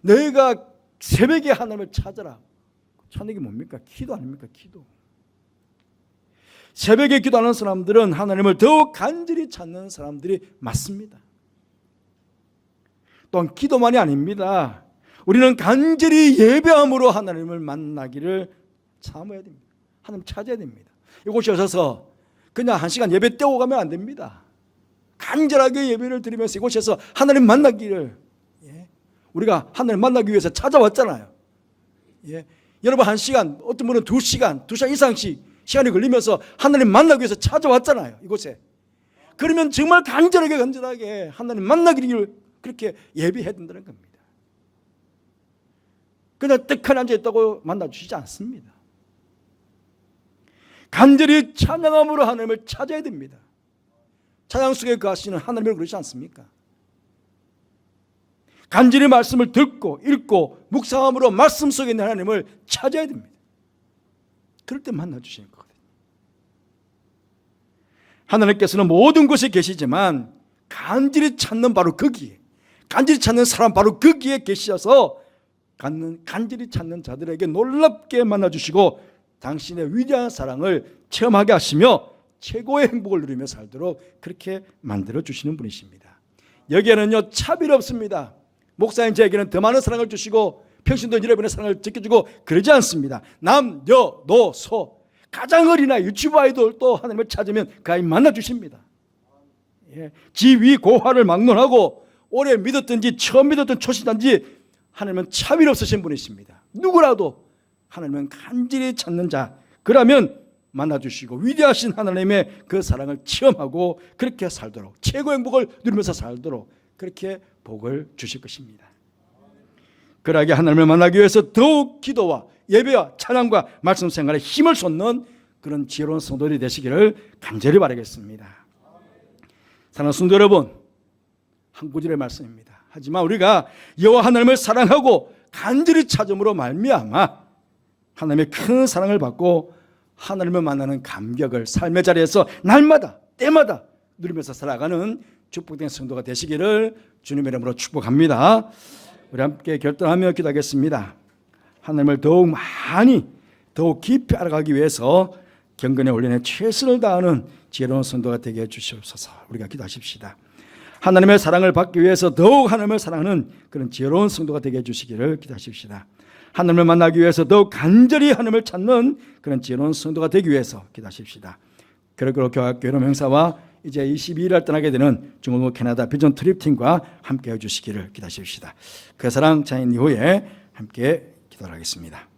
너희가 새벽에 하나님을 찾아라. 찾는 게 뭡니까? 기도 아닙니까? 기도. 새벽에 기도하는 사람들은 하나님을 더욱 간절히 찾는 사람들이 맞습니다. 또한 기도만이 아닙니다. 우리는 간절히 예배함으로 하나님을 만나기를 사모해야 됩니다. 하나님 찾아야 됩니다. 이곳에 오셔서 그냥 한 시간 예배 때우고 가면 안 됩니다. 간절하게 예배를 드리면서 이곳에서 하나님 만나기를, 우리가 하나님 만나기 위해서 찾아왔잖아요. 여러분 한 시간, 어떤 분은 2시간 이상씩 시간이 걸리면서 하나님 만나기 위해서 찾아왔잖아요. 이곳에. 그러면 정말 간절하게 하나님 만나기를 그렇게 예배해야 된다는 겁니다. 그냥 떡하니 앉아있다고 만나주시지 않습니다. 간절히 찬양함으로 하나님을 찾아야 됩니다. 찬양 속에 거하시는 하나님을 그러지 않습니까? 간절히 말씀을 듣고 읽고 묵상함으로 말씀 속에 있는 하나님을 찾아야 됩니다. 그럴 때 만나주시는 거거든요. 하나님께서는 모든 곳에 계시지만 간절히 찾는 바로 거기에, 간절히 찾는 사람 바로 거기에 계셔서 간절히 찾는 자들에게 놀랍게 만나주시고 당신의 위대한 사랑을 체험하게 하시며 최고의 행복을 누리며 살도록 그렇게 만들어주시는 분이십니다. 여기에는요 차별 없습니다. 목사님 저에게는 더 많은 사랑을 주시고 평신도 여러분의 사랑을 지켜주고 그러지 않습니다. 남, 여, 노, 소 가장 어린 아이, 유치부 아이들도 하나님을 찾으면 그 아이 만나주십니다. 지위 고하를 막론하고 오래 믿었든지 처음 믿었든 초신단지 하나님은 차별 없으신 분이십니다. 누구라도 하나님은 간절히 찾는 자 그러면 만나주시고 위대하신 하나님의 그 사랑을 체험하고 그렇게 살도록 최고의 행복을 누리면서 살도록 그렇게 복을 주실 것입니다. 그러하게 하나님을 만나기 위해서 더욱 기도와 예배와 찬양과 말씀 생활에 힘을 쏟는 그런 지혜로운 성도들이 되시기를 간절히 바라겠습니다. 사랑하는 성도 여러분, 한 구절의 말씀입니다. 하지만 우리가 여호와 하나님을 사랑하고 간절히 찾음으로 말미암아 하나님의 큰 사랑을 받고 하나님을 만나는 감격을 삶의 자리에서 날마다 때마다 누리면서 살아가는 축복된 성도가 되시기를 주님의 이름으로 축복합니다. 우리 함께 결단하며 기도하겠습니다. 하나님을 더욱 많이 더욱 깊이 알아가기 위해서 경건의 훈련에 최선을 다하는 지혜로운 성도가 되게 해주시옵소서. 우리가 기도하십시다. 하나님의 사랑을 받기 위해서 더욱 하나님을 사랑하는 그런 지혜로운 성도가 되게 해주시기를 기도하십시다. 하나님을 만나기 위해서 더욱 간절히 하나님을 찾는 그런 지혜로운 성도가 되기 위해서 기도하십시다. 그리고 교회로 행사와 이제 22일 날 떠나게 되는 중국어 캐나다 비전 트립팀과 함께 해주시기를 기도하십시다. 그 사랑 찬양 이후에 함께 기도하겠습니다.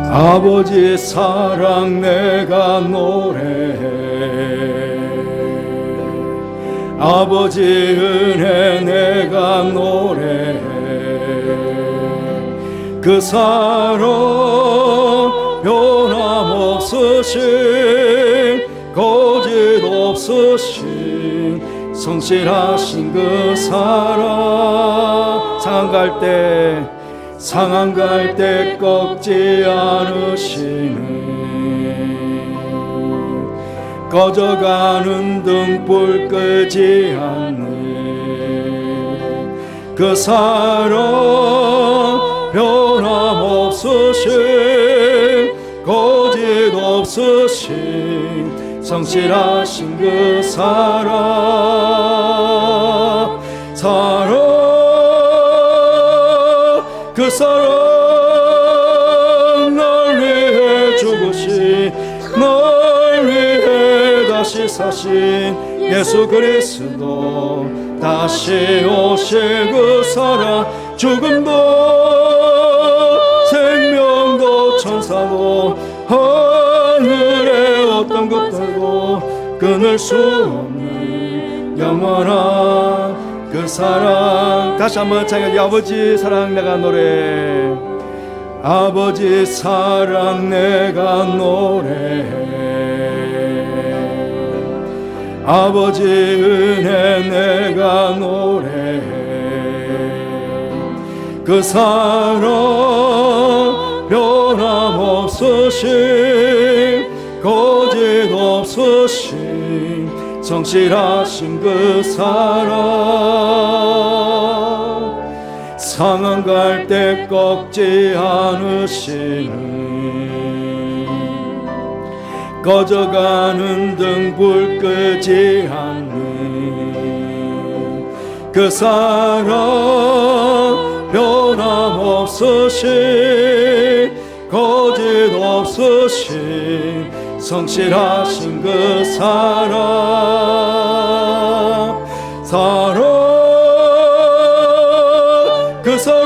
아버지 사랑 내가 노래해, 아버지 은혜 내가 노래해. 그 사랑 변함없으신 거짓 없으신 성실하신 그 사랑. 상한 갈 때 꺾지 않으시는, 꺼져가는 등불 끄지 않는 그 사랑 변함없으신 거짓 없으신 성실하신 그 사랑. 그 사랑 날 위해 죽으신, 날 위해 다시 사신 예수 그리스도, 다시 오실 그 사랑. 죽음도 생명도 천사도 하늘의 어떤 것들도 끊을 수 없는 영원한 그 사랑. 다시 한번 찬양해. 아버지 사랑 내가 노래해, 아버지 사랑 내가 노래해, 아버지 은혜 내가 노래해. 그 사랑 변함없으신 거짓 없으신 성실하신 그 사랑. 상한 갈 때 꺾지 않으시는, 꺼져가는 등불 끄지 않는 그 사랑 변함없으신 거짓 없으신 성실하신 그 사랑. 그 사랑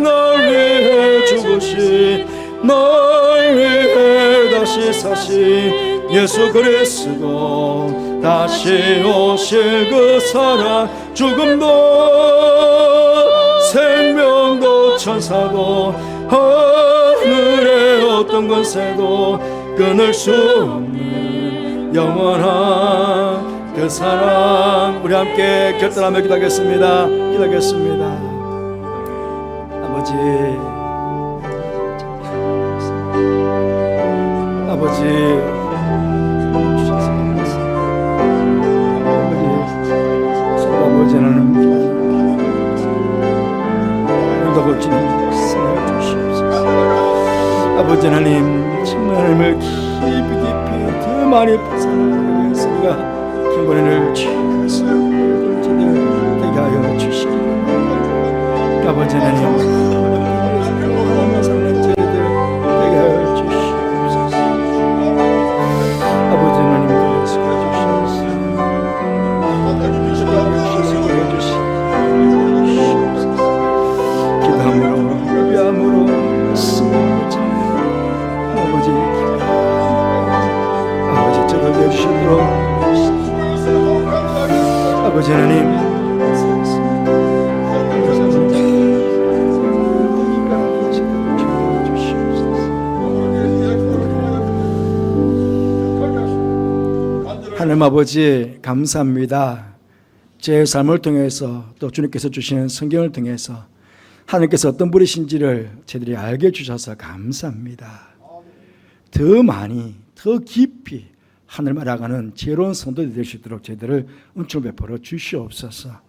날 위해 죽으신, 날 위해 다시 사신 예수 그리스도, 다시 오실 그 사랑. 죽음도 생명도 천사도 하늘의 어떤 권세도 끊을 수 없는 영원한 그 사랑. 우리 함께 결단하며 기도하겠습니다. 아버지, 아버지 하나님, 오늘도 거친 말씀을 주시옵소서. 아버지 하나님, 정말 하나님을 깊이 더 많이 사랑하기 위해서 우리가 경건을 되게 하여 주시기 바랍니다. 아버지 하나님, 사랑하는 저희들 되게 하여 주시옵소서. 아버지 하나님, 예수가 주시옵소서. 기도함으로 예배함으로 말씀으로 아버지 저들게 해주시도록 아버지 하나님, 하나님 아버지 감사합니다. 제 삶을 통해서 또 주님께서 주시는 성경을 통해서 하나님께서 어떤 분이신지를 저희들이 알게 해주셔서 감사합니다. 더 많이 더 깊이 하늘을 알아가는 지혜로운 성도들이 될 수 있도록 저희들을 은총을 베풀어 주시옵소서.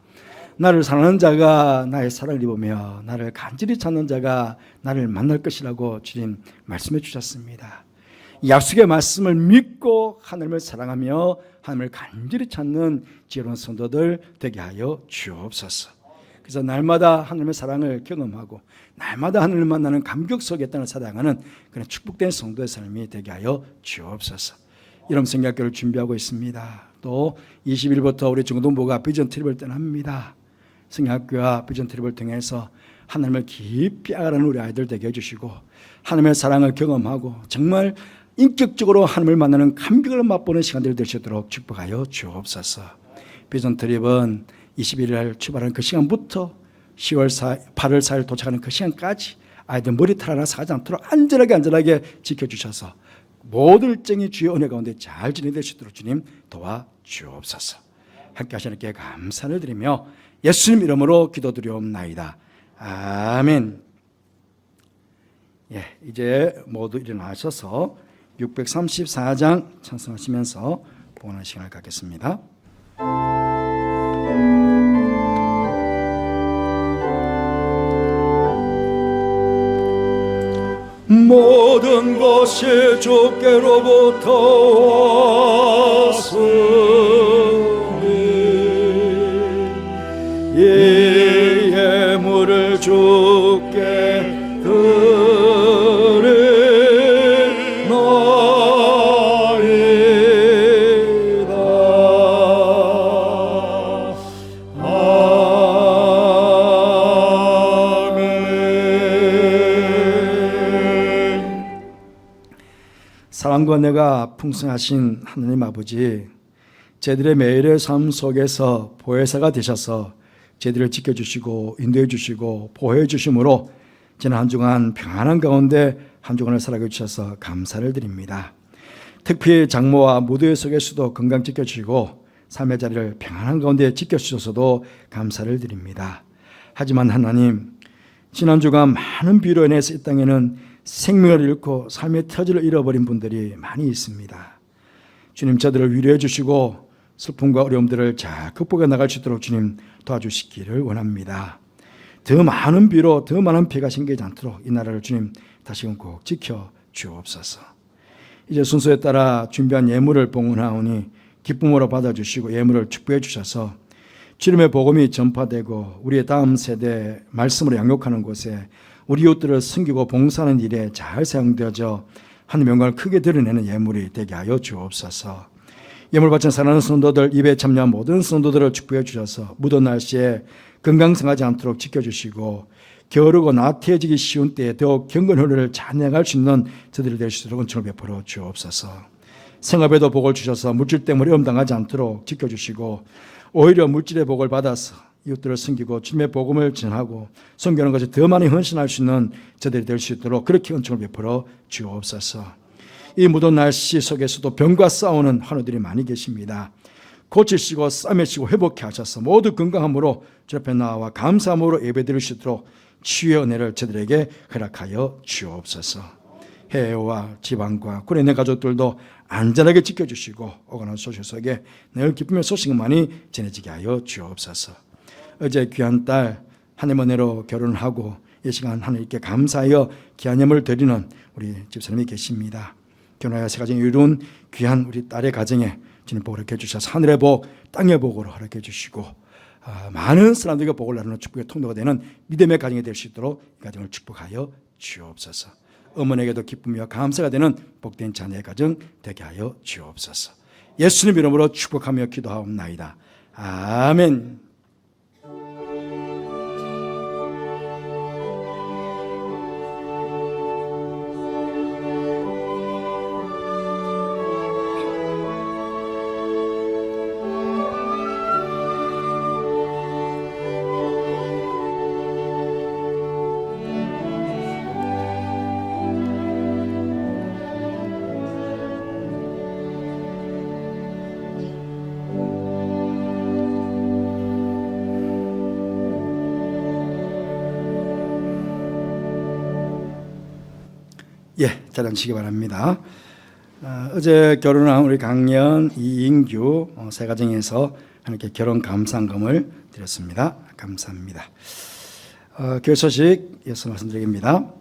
나를 사랑하는 자가 나의 사랑을 입으며 나를 간절히 찾는 자가 나를 만날 것이라고 주님 말씀해 주셨습니다. 약속의 말씀을 믿고 하나님을 사랑하며 하나님을 간절히 찾는 지혜로운 성도들 되게 하여 주옵소서. 그래서 날마다 하나님의 사랑을 경험하고 날마다 하나님을 만나는 감격 속에 있다는 사랑하는 그런 축복된 성도의 삶이 되게 하여 주옵소서. 이런 성경학교를 준비하고 있습니다. 또 20일부터 우리 중동부가 비전 트립을 떠납니다. 성경학교와 비전 트립을 통해서 하나님을 깊이 알아가는 우리 아이들 되게 해주시고 하나님의 사랑을 경험하고 정말 인격적으로 하나님을 만나는 감격을 맛보는 시간들이 될 수 있도록 축복하여 주옵소서. 비전 트립은 21일 출발하는 그 시간부터 8월 4일 도착하는 그 시간까지 아이들 머리털 하나 사지 않도록 안전하게 지켜주셔서 모든 일정이 주의 은혜 가운데 잘 진행될 수 있도록 주님 도와주옵소서. 함께 하시는 께 감사를 드리며 예수님 이름으로 기도드리옵나이다. 아멘. 이제 모두 일어나셔서 634장 찬송하시면서 봉헌하는 시간을 갖겠습니다. 모든 것이 주께로부터 왔으니 이 예물을 주께 사랑과 은혜가 풍성하신 하나님 아버지, 저희들의 매일의 삶 속에서 보혜사가 되셔서 저희들을 지켜주시고 인도해 주시고 보호해 주심으로 지난 한 주간 평안한 가운데 한 주간을 살아가 주셔서 감사를 드립니다. 특히 장모와 무도회 속에서도 건강 지켜주시고 삶의 자리를 평안한 가운데 지켜주셔서도 감사를 드립니다. 하지만 하나님, 지난 주간 많은 비로 인해서 이 땅에는 생명을 잃고 삶의 터질을 잃어버린 분들이 많이 있습니다. 주님, 저들을 위로해 주시고 슬픔과 어려움들을 잘 극복해 나갈 수 있도록 주님 도와주시기를 원합니다. 더 많은 비로 더 많은 피가 생기지 않도록 이 나라를 주님 다시금 꼭 지켜 주옵소서. 이제 순서에 따라 준비한 예물을 봉헌하오니 기쁨으로 받아주시고 예물을 축복해 주셔서 주님의 복음이 전파되고 우리의 다음 세대 말씀으로 양육하는 곳에 우리 이웃들을 섬기고 봉사하는 일에 잘 사용되어져 하나님의 영광을 크게 드러내는 예물이 되게 하여 주옵소서. 예물 바친 사랑하는 성도들, 입에 참여한 모든 성도들을 축복해 주셔서 무더운 날씨에 건강 상하지 않도록 지켜주시고 게으르고 나태해지기 쉬운 때에 더욱 경건 헌혈을 잘 내갈 수 있는 저들이 될 수 있도록 은총을 베풀어 주옵소서. 생업에도 복을 주셔서 물질 때문에 어려움 당하지 않도록 지켜주시고 오히려 물질의 복을 받아서 이웃들을 섬기고 주님의 복음을 전하고 섬기는 것이 더 많이 헌신할 수 있는 저들이 될 수 있도록 그렇게 은총을 베풀어 주옵소서. 이 무더운 날씨 속에서도 병과 싸우는 환우들이 많이 계십니다. 고치시고 싸매시고 회복해 하셔서 모두 건강함으로 주 앞에 나와 감사함으로 예배드릴 수 있도록 치유의 은혜를 저들에게 허락하여 주옵소서. 해외와 지방과 군에 있는 가족들도 안전하게 지켜주시고 오가는 소식 속에 늘 기쁨의 소식만이 전해지게 하여 주옵소서. 어제 귀한 딸 하나님 은혜로 결혼하고 이 시간 하나님께 감사하여 귀한 예물을 드리는 우리 집사님이 계십니다. 결혼하여 새 가정이 이룬 귀한 우리 딸의 가정에 주님 복을 허락해 주셔서 하늘의 복, 땅의 복으로 허락해 주시고 많은 사람들과 복을 나누는 축복의 통로가 되는 믿음의 가정이 될 수 있도록 이 가정을 축복하여 주옵소서. 어머니에게도 기쁨이와 감사가 되는 복된 자녀의 가정 되게 하여 주옵소서. 예수님 이름으로 축복하며 기도하옵나이다. 아멘. 예, 잘 앉으시기 바랍니다. 어제 결혼한 우리 강연, 이인규 세 가정에서 하나님께 결혼 감사금을 드렸습니다. 감사합니다. 교회 소식 이어서 말씀드리겠습니다.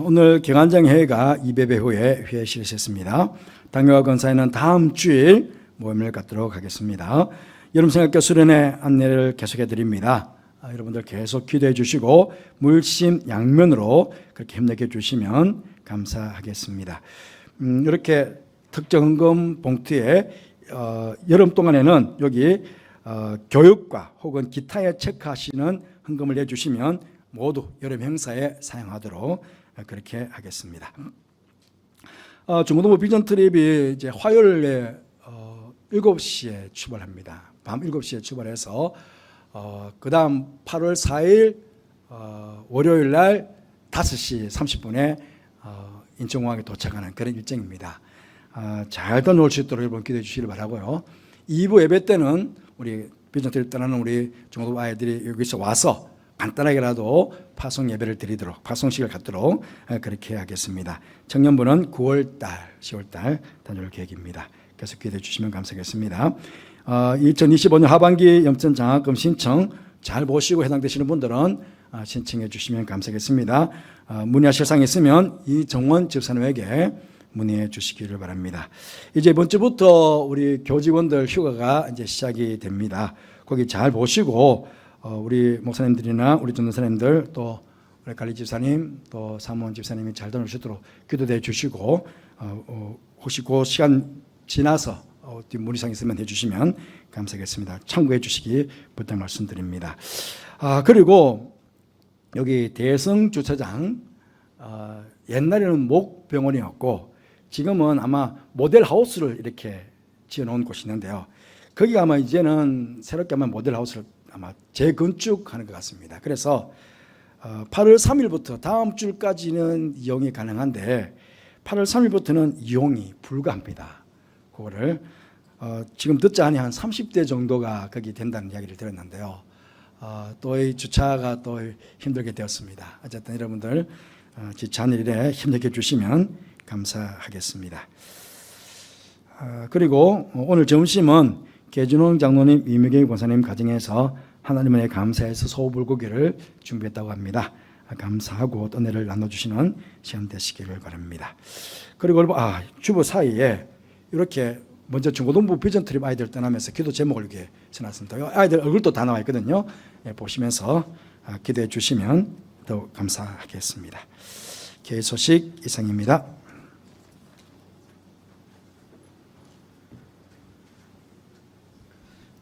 오늘 경안장회가 200회 후에 회의실에 있습니다. 당뇨와 건사에는 다음 주일 모임을 갖도록 하겠습니다. 여름 생각교 수련회 안내를 계속해 드립니다. 여러분들 계속 기도해 주시고 물심 양면으로 그렇게 힘내게 주시면 감사하겠습니다. 이렇게 특정 헌금 봉투에 여름 동안에는 여기 교육과 혹은 기타에 체크하시는 헌금을 내주시면 모두 여름 행사에 사용하도록 그렇게 하겠습니다. 중고등부 비전 트립이 이제 화요일에 7시에 출발합니다. 밤 7시에 출발해서 그 다음 8월 4일 월요일 날 5시 30분에 인천공항에 도착하는 그런 일정입니다. 잘 다녀올 수 있도록 여러분 기도해 주시길 바라고요. 2부 예배 때는 우리 비전트립 떠나는 우리 중고등부 아이들이 여기서 와서 간단하게라도 파송 예배를 드리도록, 파송식을 갖도록 그렇게 하겠습니다. 청년부는 9월달, 10월달 다녀올 계획입니다. 계속 기대해 주시면 감사하겠습니다. 2025년 하반기 영천 장학금 신청 잘 보시고 해당되시는 분들은 신청해 주시면 감사하겠습니다. 문의하실 사항이 있으면 이정원 집사님에게 문의해 주시기를 바랍니다. 이제 이번 주부터 우리 교직원들 휴가가 이제 시작이 됩니다. 거기 잘 보시고 우리 목사님들이나 우리 전도사님들 또 우리 관리 집사님 또 사무원 집사님이 잘 다녀올 수 있도록 기도해 주시고 혹시 그 시간 지나서 문의사항 있으면 해주시면 감사하겠습니다. 참고해 주시기 부탁 말씀드립니다. 그리고 여기 대성 주차장 옛날에는 목병원이었고 지금은 아마 모델하우스를 이렇게 지어놓은 곳이 있는데요. 거기가 아마 이제는 새롭게 아마 모델하우스를 아마 재건축하는 것 같습니다. 그래서 8월 3일부터 다음 주까지는 이용이 가능한데 8월 3일부터는 이용이 불가합니다. 그거를 지금 듣자 하니 한 30대 정도가 거기 된다는 이야기를 들었는데요. 또 이 주차가 또 힘들게 되었습니다. 어쨌든 여러분들 지찬 일에 힘내게 주시면 감사하겠습니다. 그리고 오늘 점심은 계준홍 장로님, 이미경 권사님 가정에서 하나님의 감사해서 소불고기를 준비했다고 합니다. 감사하고 은혜를 나눠주시는 시간 되시기를 바랍니다. 그리고 주보 사이에 이렇게 먼저 중고등부 비전 트립 아이들 떠나면서 기도 제목을 이렇게 써놨습니다. 아이들 얼굴도 다 나와 있거든요. 보시면서 기도해 주시면 더 감사하겠습니다. 교회 소식 이상입니다.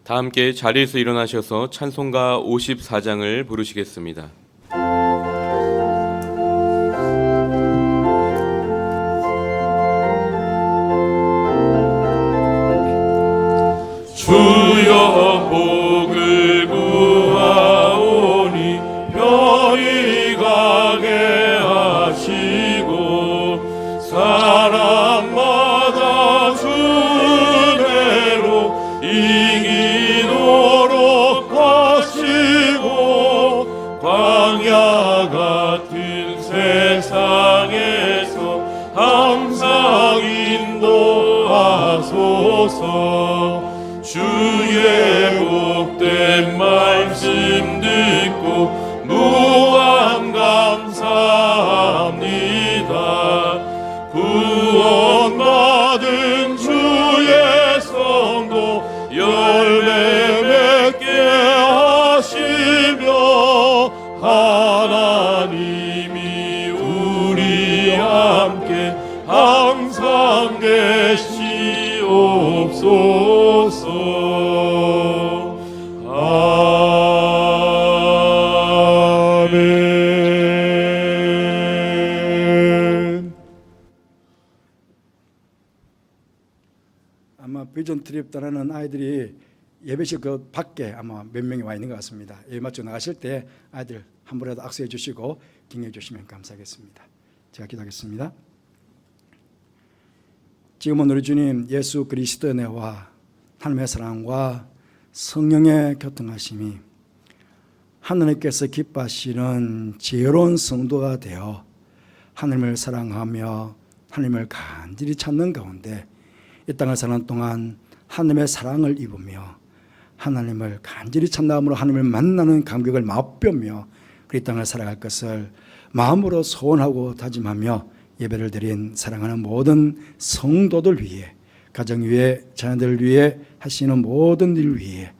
다 함께 자리에서 일어나셔서 찬송가 54장을 부르시겠습니다. 주여 복을 구하오니 편히 가게 하시고 사람마다 주대로 이기도록 하시고 광야 같은 세상에서 항상 인도하소서. 주의 복된 말씀 듣고 무한 감사합니다. 구원받은 주의 성도 열매 맺게 하시며 하나님이 우리 함께 항상 계시옵소서. 아마 비전 트립 따라는 아이들이 예배실 그 밖에 아마 몇 명이 와 있는 것 같습니다. 예배 마치고 나가실 때 아이들 한 번이라도 악수해 주시고 격려해 주시면 감사하겠습니다. 제가 기도하겠습니다. 지금은 우리 주님 예수 그리스도의 은혜와 하나님의 사랑과 성령의 교통하심이 하나님께서 기뻐하시는 지혜로운 성도가 되어 하나님을 사랑하며 하나님을 간절히 찾는 가운데 이 땅을 사는 동안 하나님의 사랑을 입으며 하나님을 간절히 찾나함으로 하나님을 만나는 감격을 맛보며 그 이 땅을 살아갈 것을 마음으로 소원하고 다짐하며 예배를 드린 사랑하는 모든 성도들 위해, 가정 위해, 자녀들 위해 하시는 모든 일 위해,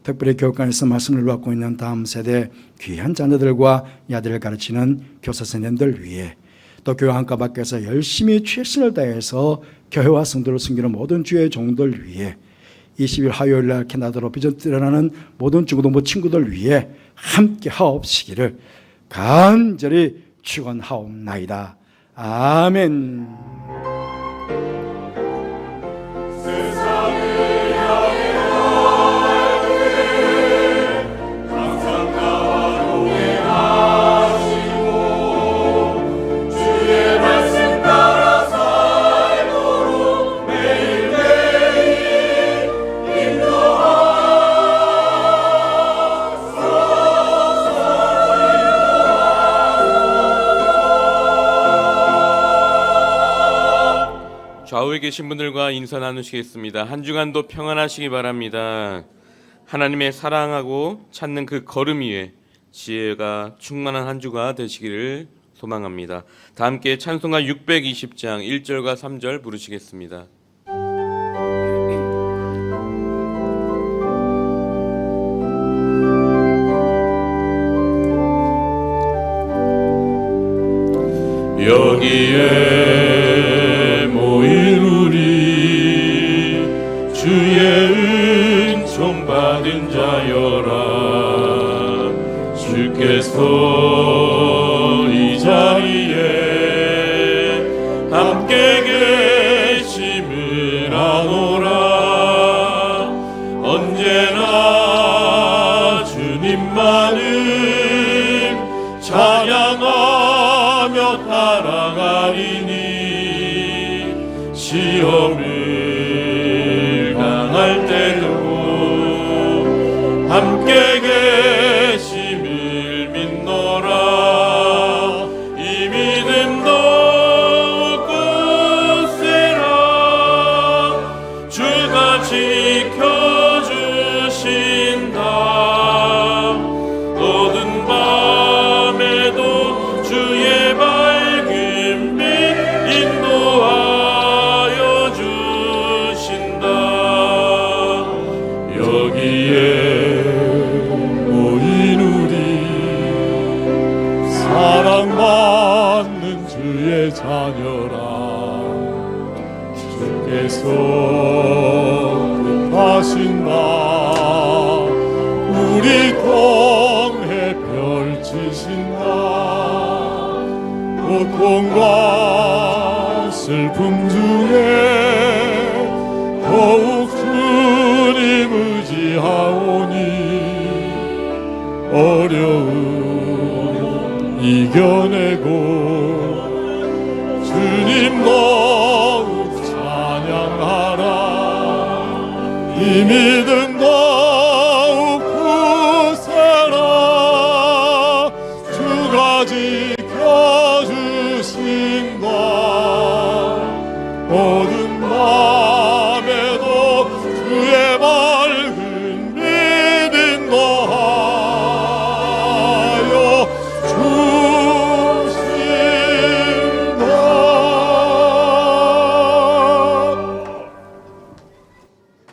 특별히 교육관에서 말씀을 받고 있는 다음 세대 귀한 자녀들과 야들을 가르치는 교사 선생님들 위해, 또 교회 한가 밖에서 열심히 최선을 다해서 교회와 성도를 섬기는 모든 주의 종들 위해, 20일 화요일 날 캐나다로 비전 뛰어나는 모든 중고등부 친구들 위해 함께 하옵시기를 간절히 축원하옵나이다. 아멘. 좌우에 계신 분들과 인사 나누시겠습니다. 한 주간도 평안하시기 바랍니다. 하나님의 사랑하고 찾는 그 걸음 위에 지혜가 충만한 한 주가 되시기를 소망합니다. 다 함께 찬송가 620장 1절과 3절 부르시겠습니다. 여기에 모인 우리 주의 은총 받은 자여라. 주께서 이 자리에 함께 계심을 아노라. 언제나 주님만을 찬양하며 따라가리니 시험을 당할 때도 함께 계심을 믿노라. 이 믿음 더욱 굳세라. 주가 지켜주신다. 어두운 밤에도 주의 밝은 빛 인도하여 주신다. 여기에 모인 우리 사랑받는 주의 자녀라. 주께서 뜻하신 바 우리 통해 펼치신다. 고통과 슬픔 중에 더욱 주님 의지하오니 어려움 이겨내고 주님 더욱 찬양하라. 이 믿음